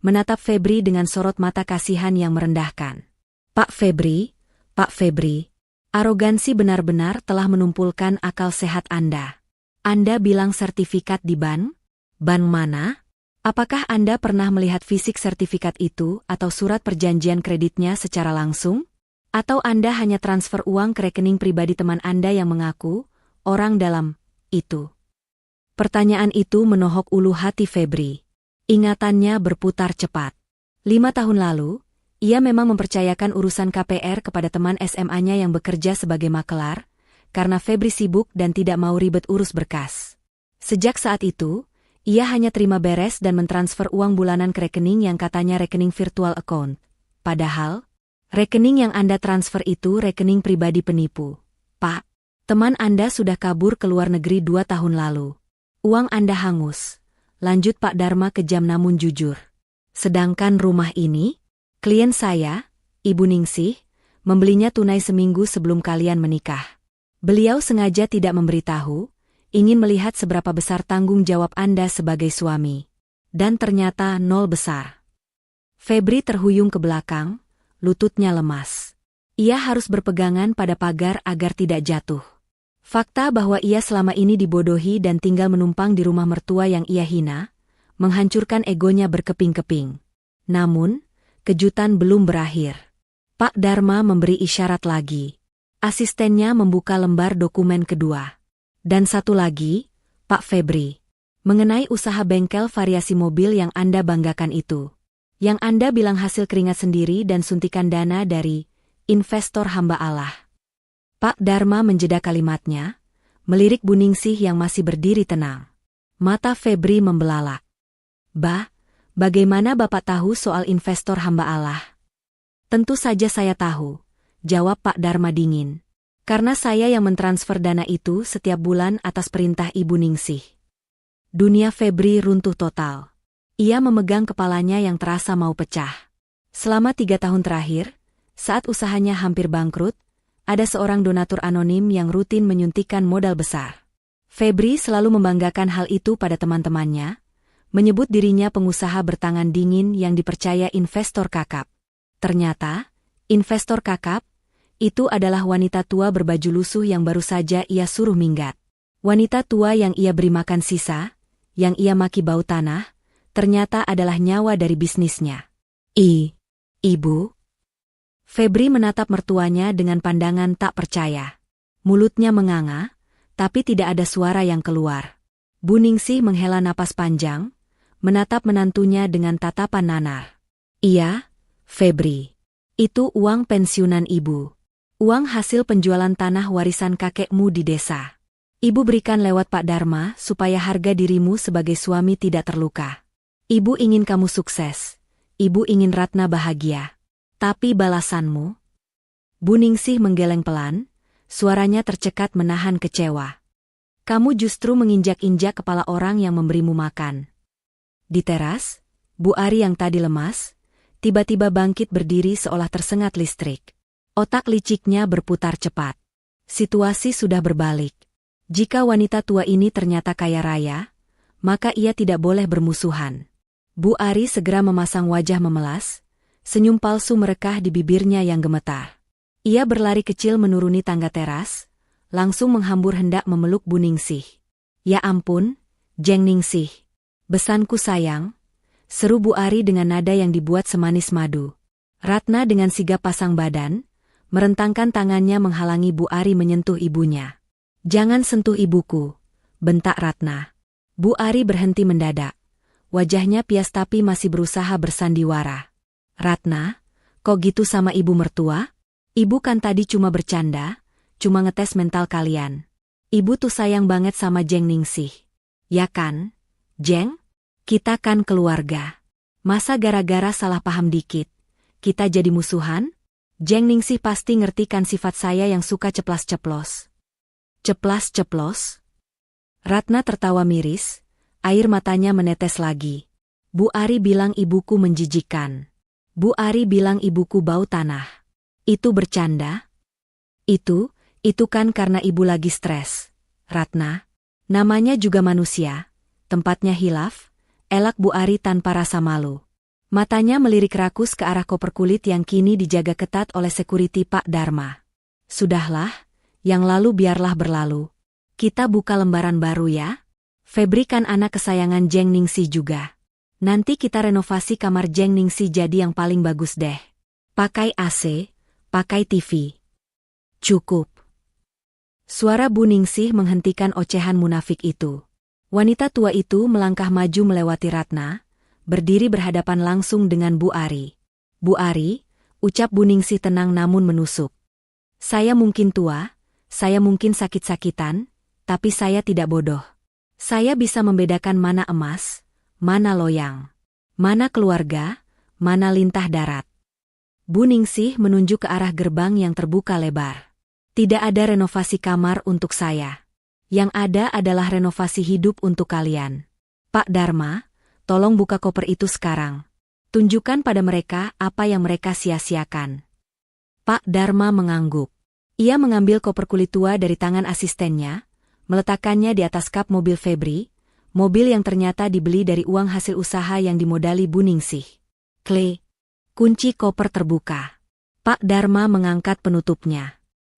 Speaker 1: menatap Febri dengan sorot mata kasihan yang merendahkan. Pak Febri, arogansi benar-benar telah menumpulkan akal sehat Anda. Anda bilang sertifikat di bank? Bank mana? Apakah Anda pernah melihat fisik sertifikat itu atau surat perjanjian kreditnya secara langsung? Atau Anda hanya transfer uang ke rekening pribadi teman Anda yang mengaku orang dalam itu? Pertanyaan itu menohok ulu hati Febri. Ingatannya berputar cepat. 5 tahun lalu, ia memang mempercayakan urusan KPR kepada teman SMA-nya yang bekerja sebagai makelar, karena Febri sibuk dan tidak mau ribet urus berkas. Sejak saat itu, ia hanya terima beres dan mentransfer uang bulanan ke rekening yang katanya rekening virtual account. Padahal, rekening yang Anda transfer itu rekening pribadi penipu. Pak, teman Anda sudah kabur ke luar negeri 2 tahun lalu. Uang Anda hangus. Lanjut Pak Dharma kejam namun jujur. Sedangkan rumah ini, klien saya, Ibu Ningsih, membelinya tunai seminggu sebelum kalian menikah. Beliau sengaja tidak memberitahu, ingin melihat seberapa besar tanggung jawab Anda sebagai suami. Dan ternyata 0 besar. Febri terhuyung ke belakang, lututnya lemas. Ia harus berpegangan pada pagar agar tidak jatuh. Fakta bahwa ia selama ini dibodohi dan tinggal menumpang di rumah mertua yang ia hina, menghancurkan egonya berkeping-keping. Namun, kejutan belum berakhir. Pak Dharma memberi isyarat lagi. Asistennya membuka lembar dokumen kedua. Dan satu lagi, Pak Febri. Mengenai usaha bengkel variasi mobil yang Anda banggakan itu. Yang Anda bilang hasil keringat sendiri dan suntikan dana dari investor hamba Allah. Pak Dharma menjeda kalimatnya, melirik Bu Ningsih yang masih berdiri tenang. Mata Febri membelalak. Bagaimana Bapak tahu soal investor hamba Allah? Tentu saja saya tahu, jawab Pak Dharma dingin. Karena saya yang mentransfer dana itu setiap bulan atas perintah Ibu Ningsih. Dunia Febri runtuh total. Ia memegang kepalanya yang terasa mau pecah. Selama 3 tahun terakhir, saat usahanya hampir bangkrut, ada seorang donatur anonim yang rutin menyuntikkan modal besar. Febri selalu membanggakan hal itu pada teman-temannya, menyebut dirinya pengusaha bertangan dingin yang dipercaya investor kakap. Ternyata, investor kakap itu adalah wanita tua berbaju lusuh yang baru saja ia suruh minggat. Wanita tua yang ia beri makan sisa, yang ia maki bau tanah, ternyata adalah nyawa dari bisnisnya. Ibu? Febri menatap mertuanya dengan pandangan tak percaya. Mulutnya menganga, tapi tidak ada suara yang keluar. Bu Ningsih menghela napas panjang, menatap menantunya dengan tatapan nanar. Iya, Febri. Itu uang pensiunan Ibu. Uang hasil penjualan tanah warisan kakekmu di desa. Ibu berikan lewat Pak Dharma supaya harga dirimu sebagai suami tidak terluka. Ibu ingin kamu sukses. Ibu ingin Ratna bahagia. Tapi balasanmu? Bu Ningsih menggeleng pelan, suaranya tercekat menahan kecewa. Kamu justru menginjak-injak kepala orang yang memberimu makan. Di teras, Bu Ari yang tadi lemas, tiba-tiba bangkit berdiri seolah tersengat listrik. Otak liciknya berputar cepat. Situasi sudah berbalik. Jika wanita tua ini ternyata kaya raya, maka ia tidak boleh bermusuhan. Bu Ari segera memasang wajah memelas, senyum palsu merekah di bibirnya yang gemetar. Ia berlari kecil menuruni tangga teras, langsung menghambur hendak memeluk Bu Ningsih. Ya ampun, Jeng Ningsih. Besanku sayang, seru Bu Ari dengan nada yang dibuat semanis madu. Ratna dengan sigap pasang badan, merentangkan tangannya menghalangi Bu Ari menyentuh ibunya. "Jangan sentuh ibuku," bentak Ratna. Bu Ari berhenti mendadak. Wajahnya pias tapi masih berusaha bersandiwara. "Ratna, kok gitu sama ibu mertua? Ibu kan tadi cuma bercanda, cuma ngetes mental kalian. Ibu tuh sayang banget sama Jeng Ningsih. Ya kan, Jeng? Kita kan keluarga. Masa gara-gara salah paham dikit, kita jadi musuhan? Jeng Ningsih pasti ngerti kan sifat saya yang suka ceplas-ceplos." "Ceplas-ceplos?" Ratna tertawa miris, air matanya menetes lagi. "Bu Ari bilang ibuku menjijikkan. Bu Ari bilang ibuku bau tanah. Itu bercanda?" Itu kan karena ibu lagi stres. Ratna, namanya juga manusia, tempatnya hilaf," elak Bu Ari tanpa rasa malu. Matanya melirik rakus ke arah koper kulit yang kini dijaga ketat oleh sekuriti Pak Dharma. "Sudahlah, yang lalu biarlah berlalu. Kita buka lembaran baru ya. Febri kan anak kesayangan Jeng Ningsih juga. Nanti kita renovasi kamar Jeng Ningsih jadi yang paling bagus deh. Pakai AC, pakai TV. Cukup." Suara Bu Ningsih menghentikan ocehan munafik itu. Wanita tua itu melangkah maju melewati Ratna, berdiri berhadapan langsung dengan Bu Ari. "Bu Ari," ucap Bu Ningsih tenang namun menusuk. "Saya mungkin tua, saya mungkin sakit-sakitan, tapi saya tidak bodoh. Saya bisa membedakan mana emas, mana loyang, mana keluarga, mana lintah darat." Bu Ningsih menunjuk ke arah gerbang yang terbuka lebar. "Tidak ada renovasi kamar untuk saya. Yang ada adalah renovasi hidup untuk kalian. Pak Dharma, tolong buka koper itu sekarang. Tunjukkan pada mereka apa yang mereka sia-siakan." Pak Dharma mengangguk. Ia mengambil koper kulit tua dari tangan asistennya, meletakkannya di atas kap mobil Febri, mobil yang ternyata dibeli dari uang hasil usaha yang dimodali Bu Ningsih. Klik. Kunci koper terbuka. Pak Dharma mengangkat penutupnya.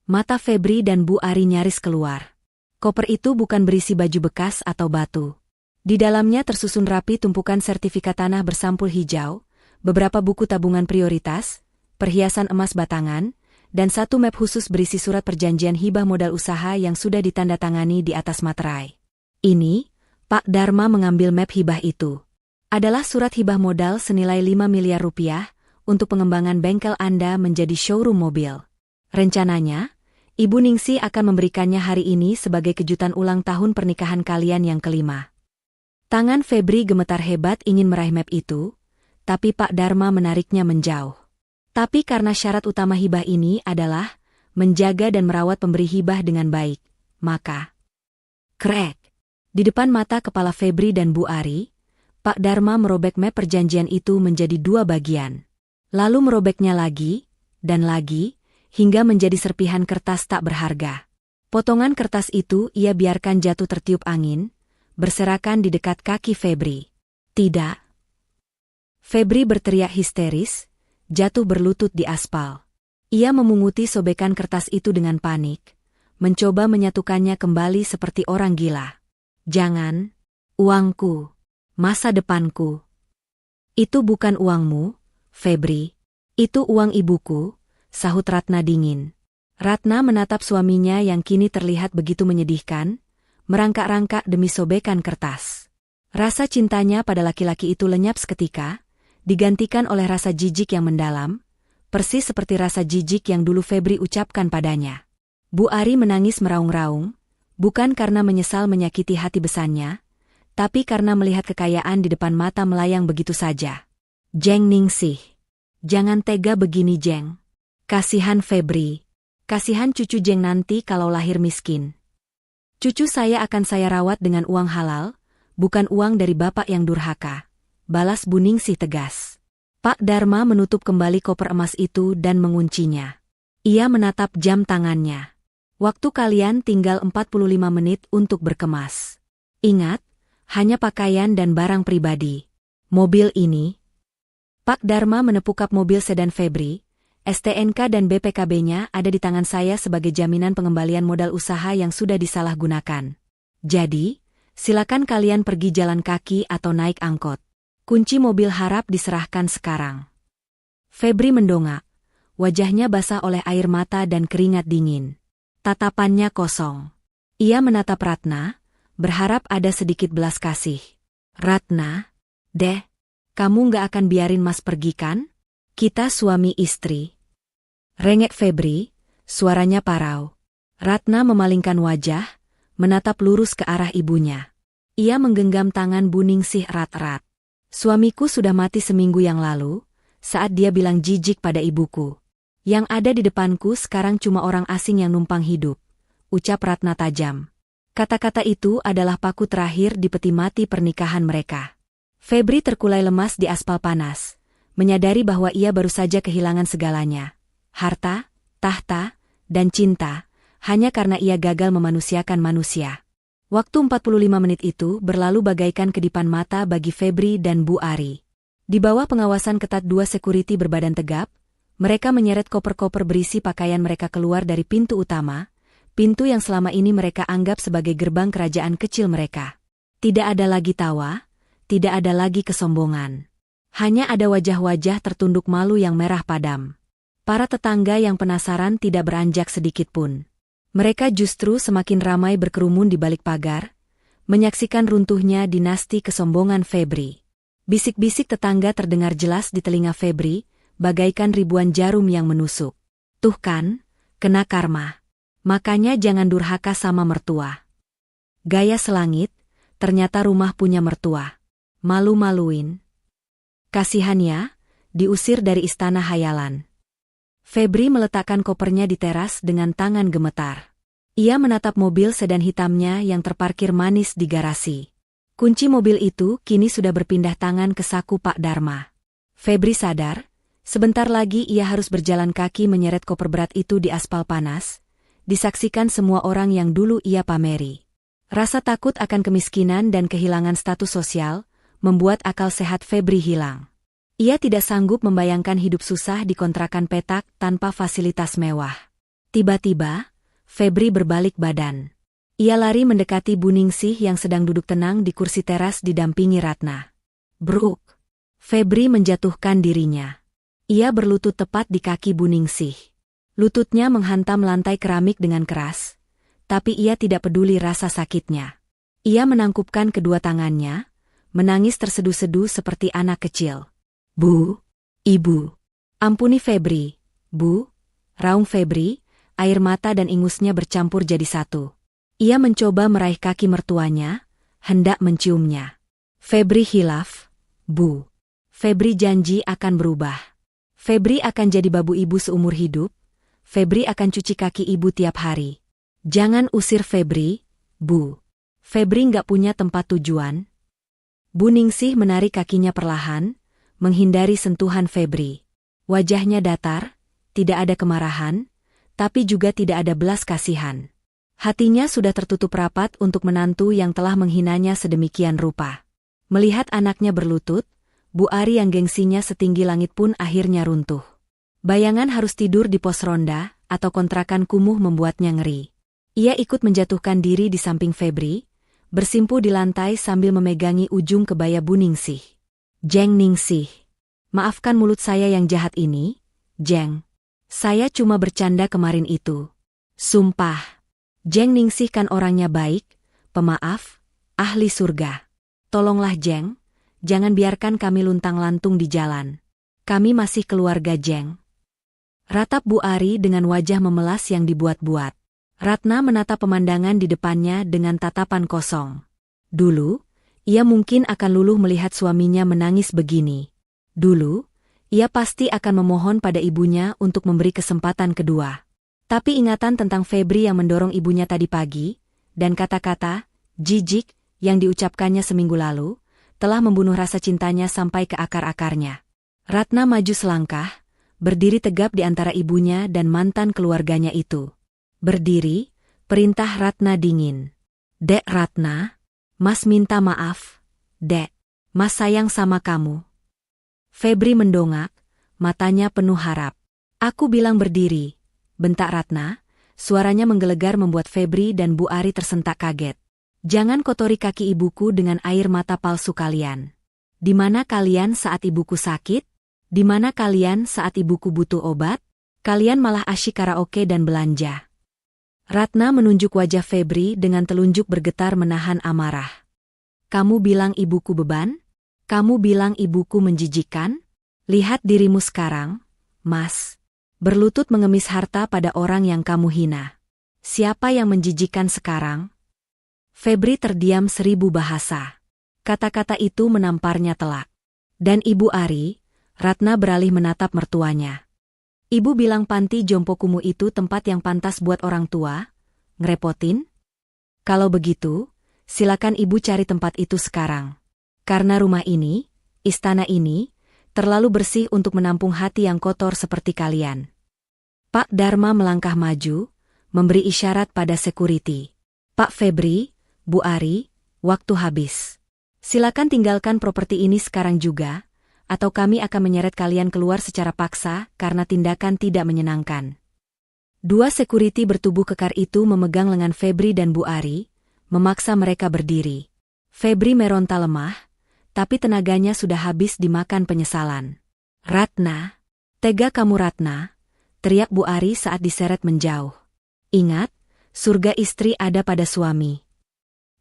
Speaker 1: Mata Febri dan Bu Ari nyaris keluar. Koper itu bukan berisi baju bekas atau batu. Di dalamnya tersusun rapi tumpukan sertifikat tanah bersampul hijau, beberapa buku tabungan prioritas, perhiasan emas batangan, dan satu map khusus berisi surat perjanjian hibah modal usaha yang sudah ditandatangani di atas materai. Ini, Pak Dharma mengambil map hibah itu. Adalah surat hibah modal senilai 5 miliar rupiah untuk pengembangan bengkel Anda menjadi showroom mobil. Rencananya, Ibu Ningsih akan memberikannya hari ini sebagai kejutan ulang tahun pernikahan kalian yang kelima. Tangan Febri gemetar hebat ingin meraih map itu, tapi Pak Dharma menariknya menjauh. Tapi karena syarat utama hibah ini adalah menjaga dan merawat pemberi hibah dengan baik, maka krek. Di depan mata kepala Febri dan Bu Ari, Pak Dharma merobek map perjanjian itu menjadi 2 bagian. Lalu merobeknya lagi, dan lagi, hingga menjadi serpihan kertas tak berharga. Potongan kertas itu ia biarkan jatuh tertiup angin, berserakan di dekat kaki Febri. "Tidak!" Febri berteriak histeris, jatuh berlutut di aspal. Ia memunguti sobekan kertas itu dengan panik, mencoba menyatukannya kembali seperti orang gila. "Jangan! Uangku! Masa depanku!" "Itu bukan uangmu, Febri. Itu uang ibuku," sahut Ratna dingin. Ratna menatap suaminya yang kini terlihat begitu menyedihkan, merangkak-rangkak demi sobekan kertas. Rasa cintanya pada laki-laki itu lenyap seketika, digantikan oleh rasa jijik yang mendalam, persis seperti rasa jijik yang dulu Febri ucapkan padanya. Bu Ari menangis meraung-raung, bukan karena menyesal menyakiti hati besannya, tapi karena melihat kekayaan di depan mata melayang begitu saja. "Jeng Ningsih, jangan tega begini Jeng. Kasihan Febri, kasihan cucu Jeng nanti kalau lahir miskin. Cucu saya akan saya rawat dengan uang halal, bukan uang dari bapak yang durhaka," balas Bu Ningsih tegas. Pak Dharma menutup kembali koper emas itu dan menguncinya. Ia menatap jam tangannya. "Waktu kalian tinggal 45 menit untuk berkemas. Ingat, hanya pakaian dan barang pribadi. Mobil ini..." Pak Dharma menepuk kap mobil sedan Febri. "STNK dan BPKB-nya ada di tangan saya sebagai jaminan pengembalian modal usaha yang sudah disalahgunakan. Jadi, silakan kalian pergi jalan kaki atau naik angkot. Kunci mobil harap diserahkan sekarang." Febri mendongak. Wajahnya basah oleh air mata dan keringat dingin. Tatapannya kosong. Ia menatap Ratna, berharap ada sedikit belas kasih. Ratna, deh, kamu nggak akan biarin Mas pergi kan? Kita suami istri. Rengek Febri, suaranya parau. Ratna memalingkan wajah, menatap lurus ke arah ibunya. Ia menggenggam tangan Bu Ningsih erat-erat. Suamiku sudah mati seminggu yang lalu, saat dia bilang jijik pada ibuku. Yang ada di depanku sekarang cuma orang asing yang numpang hidup, ucap Ratna tajam. Kata-kata itu adalah paku terakhir di peti mati pernikahan mereka. Febri terkulai lemas di aspal panas, menyadari bahwa ia baru saja kehilangan segalanya. Harta, tahta, dan cinta, hanya karena ia gagal memanusiakan manusia. Waktu 45 menit itu berlalu bagaikan kedipan mata bagi Febri dan Bu Ari. Di bawah pengawasan ketat dua sekuriti berbadan tegap, mereka menyeret koper-koper berisi pakaian mereka keluar dari pintu utama, pintu yang selama ini mereka anggap sebagai gerbang kerajaan kecil mereka. Tidak ada lagi tawa, tidak ada lagi kesombongan. Hanya ada wajah-wajah tertunduk malu yang merah padam. Para tetangga yang penasaran tidak beranjak sedikit pun. Mereka justru semakin ramai berkerumun di balik pagar, menyaksikan runtuhnya dinasti kesombongan Febri. Bisik-bisik tetangga terdengar jelas di telinga Febri, bagaikan ribuan jarum yang menusuk. Tuh kan, kena karma. Makanya jangan durhaka sama mertua. Gaya selangit, ternyata rumah punya mertua. Malu-maluin. Kasihannya, diusir dari istana hayalan. Febri meletakkan kopernya di teras dengan tangan gemetar. Ia menatap mobil sedan hitamnya yang terparkir manis di garasi. Kunci mobil itu kini sudah berpindah tangan ke saku Pak Dharma. Febri sadar, sebentar lagi ia harus berjalan kaki menyeret koper berat itu di aspal panas, disaksikan semua orang yang dulu ia pameri. Rasa takut akan kemiskinan dan kehilangan status sosial, membuat akal sehat Febri hilang. Ia tidak sanggup membayangkan hidup susah di kontrakan petak tanpa fasilitas mewah. Tiba-tiba, Febri berbalik badan. Ia lari mendekati Bu Ningsih yang sedang duduk tenang di kursi teras didampingi Ratna. Bruk! Febri menjatuhkan dirinya. Ia berlutut tepat di kaki Bu Ningsih. Lututnya menghantam lantai keramik dengan keras, tapi ia tidak peduli rasa sakitnya. Ia menangkupkan kedua tangannya, menangis terseduh-seduh seperti anak kecil. Bu, Ibu, ampuni Febri, Bu, raung Febri, air mata dan ingusnya bercampur jadi satu. Ia mencoba meraih kaki mertuanya, hendak menciumnya. Febri hilaf, Bu. Febri janji akan berubah. Febri akan jadi babu ibu seumur hidup, Febri akan cuci kaki ibu tiap hari. Jangan usir Febri, Bu. Febri nggak punya tempat tujuan. Bu Ningsih menarik kakinya perlahan, menghindari sentuhan Febri. Wajahnya datar, tidak ada kemarahan, tapi juga tidak ada belas kasihan. Hatinya sudah tertutup rapat untuk menantu yang telah menghinanya sedemikian rupa. Melihat anaknya berlutut, Bu Ari yang gengsinya setinggi langit pun akhirnya runtuh. Bayangan harus tidur di pos ronda atau kontrakan kumuh membuatnya ngeri. Ia ikut menjatuhkan diri di samping Febri, bersimpu di lantai sambil memegangi ujung kebaya Bu Ningsih. Jeng Ningsih. Maafkan mulut saya yang jahat ini, Jeng. Saya cuma bercanda kemarin itu. Sumpah. Jeng Ningsih kan orangnya baik, pemaaf, ahli surga. Tolonglah Jeng, jangan biarkan kami luntang-lantung di jalan. Kami masih keluarga Jeng. Ratap Bu Ari dengan wajah memelas yang dibuat-buat. Ratna menatap pemandangan di depannya dengan tatapan kosong. Dulu, ia mungkin akan luluh melihat suaminya menangis begini. Dulu, ia pasti akan memohon pada ibunya untuk memberi kesempatan kedua. Tapi ingatan tentang Febri yang mendorong ibunya tadi pagi, dan kata-kata, jijik, yang diucapkannya seminggu lalu, telah membunuh rasa cintanya sampai ke akar-akarnya. Ratna maju selangkah, berdiri tegap di antara ibunya dan mantan keluarganya itu. Berdiri, perintah Ratna dingin. Dek Ratna, Mas minta maaf, Dek. Mas sayang sama kamu. Febri mendongak, matanya penuh harap. Aku bilang berdiri, bentak Ratna, suaranya menggelegar membuat Febri dan Bu Ari tersentak kaget. Jangan kotori kaki ibuku dengan air mata palsu kalian. Di mana kalian saat ibuku sakit? Di mana kalian saat ibuku butuh obat? Kalian malah asyik karaoke dan belanja. Ratna menunjuk wajah Febri dengan telunjuk bergetar menahan amarah. Kamu bilang ibuku beban? Kamu bilang ibuku menjijikkan? Lihat dirimu sekarang, Mas. Berlutut mengemis harta pada orang yang kamu hina. Siapa yang menjijikkan sekarang? Febri terdiam 1000 bahasa. Kata-kata itu menamparnya telak. Dan Ibu Ari, Ratna beralih menatap mertuanya. Ibu bilang panti jompo kumuh itu tempat yang pantas buat orang tua? Ngerepotin? Kalau begitu, silakan ibu cari tempat itu sekarang. Karena rumah ini, istana ini, terlalu bersih untuk menampung hati yang kotor seperti kalian. Pak Dharma melangkah maju, memberi isyarat pada security. Pak Febri, Bu Ari, waktu habis. Silakan tinggalkan properti ini sekarang juga, atau kami akan menyeret kalian keluar secara paksa karena tindakan tidak menyenangkan. Dua security bertubuh kekar itu memegang lengan Febri dan Bu Ari, memaksa mereka berdiri. Febri meronta lemah, tapi tenaganya sudah habis dimakan penyesalan. Ratna, tega kamu Ratna, teriak Bu Ari saat diseret menjauh. Ingat, surga istri ada pada suami.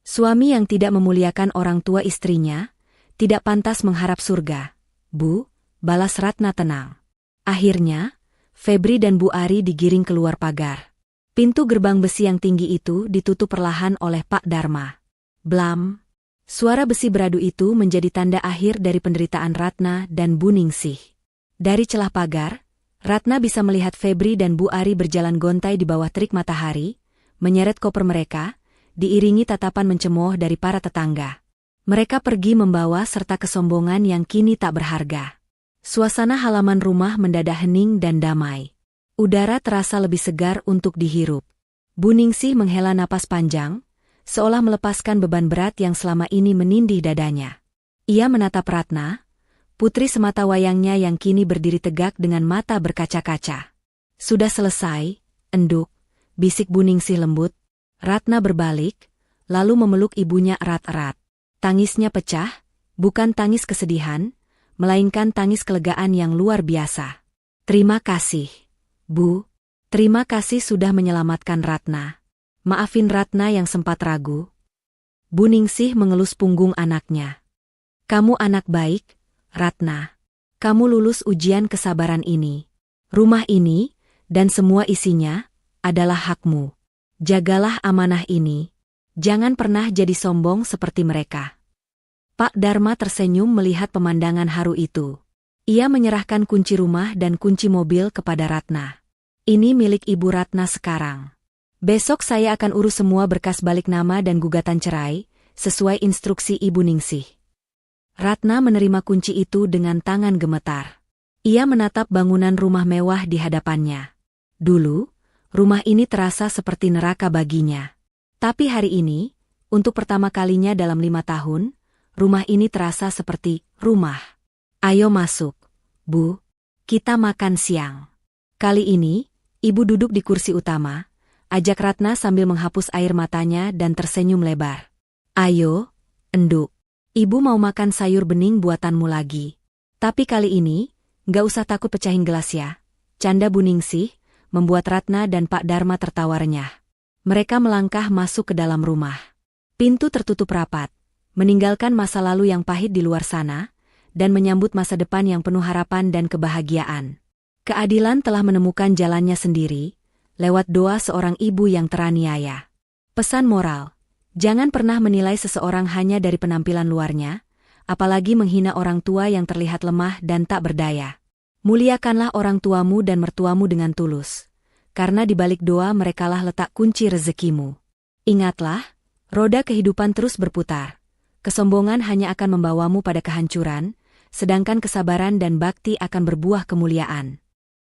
Speaker 1: Suami yang tidak memuliakan orang tua istrinya, tidak pantas mengharap surga. Bu, balas Ratna tenang. Akhirnya, Febri dan Bu Ari digiring keluar pagar. Pintu gerbang besi yang tinggi itu ditutup perlahan oleh Pak Dharma. Blam. Suara besi beradu itu menjadi tanda akhir dari penderitaan Ratna dan Bu Ningsih. Dari celah pagar, Ratna bisa melihat Febri dan Bu Ari berjalan gontai di bawah terik matahari, menyeret koper mereka, diiringi tatapan mencemooh dari para tetangga. Mereka pergi membawa serta kesombongan yang kini tak berharga. Suasana halaman rumah mendadak hening dan damai. Udara terasa lebih segar untuk dihirup. Bu Ningsih menghela napas panjang, seolah melepaskan beban berat yang selama ini menindih dadanya. Ia menatap Ratna, putri semata wayangnya yang kini berdiri tegak dengan mata berkaca-kaca. Sudah selesai, enduk, bisik Bu Ningsih lembut. Ratna berbalik, lalu memeluk ibunya erat-erat. Tangisnya pecah, bukan tangis kesedihan, melainkan tangis kelegaan yang luar biasa. Terima kasih, Bu. Terima kasih sudah menyelamatkan Ratna. Maafin Ratna yang sempat ragu. Bu Ningsih mengelus punggung anaknya. Kamu anak baik, Ratna. Kamu lulus ujian kesabaran ini. Rumah ini, dan semua isinya, adalah hakmu. Jagalah amanah ini. Jangan pernah jadi sombong seperti mereka. Pak Dharma tersenyum melihat pemandangan haru itu. Ia menyerahkan kunci rumah dan kunci mobil kepada Ratna. Ini milik Ibu Ratna sekarang. Besok saya akan urus semua berkas balik nama dan gugatan cerai, sesuai instruksi Ibu Ningsih. Ratna menerima kunci itu dengan tangan gemetar. Ia menatap bangunan rumah mewah di hadapannya. Dulu, rumah ini terasa seperti neraka baginya. Tapi hari ini, untuk pertama kalinya dalam 5 tahun, rumah ini terasa seperti rumah. Ayo masuk, Bu. Kita makan siang. Kali ini, Ibu duduk di kursi utama, ajak Ratna sambil menghapus air matanya dan tersenyum lebar. Ayo, enduk. Ibu mau makan sayur bening buatanmu lagi. Tapi kali ini, nggak usah takut pecahin gelas ya. Canda Bu Ningsih, membuat Ratna dan Pak Dharma tertawa renyah. Mereka melangkah masuk ke dalam rumah. Pintu tertutup rapat, meninggalkan masa lalu yang pahit di luar sana, dan menyambut masa depan yang penuh harapan dan kebahagiaan. Keadilan telah menemukan jalannya sendiri, lewat doa seorang ibu yang teraniaya. Pesan moral, jangan pernah menilai seseorang hanya dari penampilan luarnya, apalagi menghina orang tua yang terlihat lemah dan tak berdaya. Muliakanlah orang tuamu dan mertuamu dengan tulus, karena di balik doa merekalah letak kunci rezekimu. Ingatlah, roda kehidupan terus berputar. Kesombongan hanya akan membawamu pada kehancuran, sedangkan kesabaran dan bakti akan berbuah kemuliaan.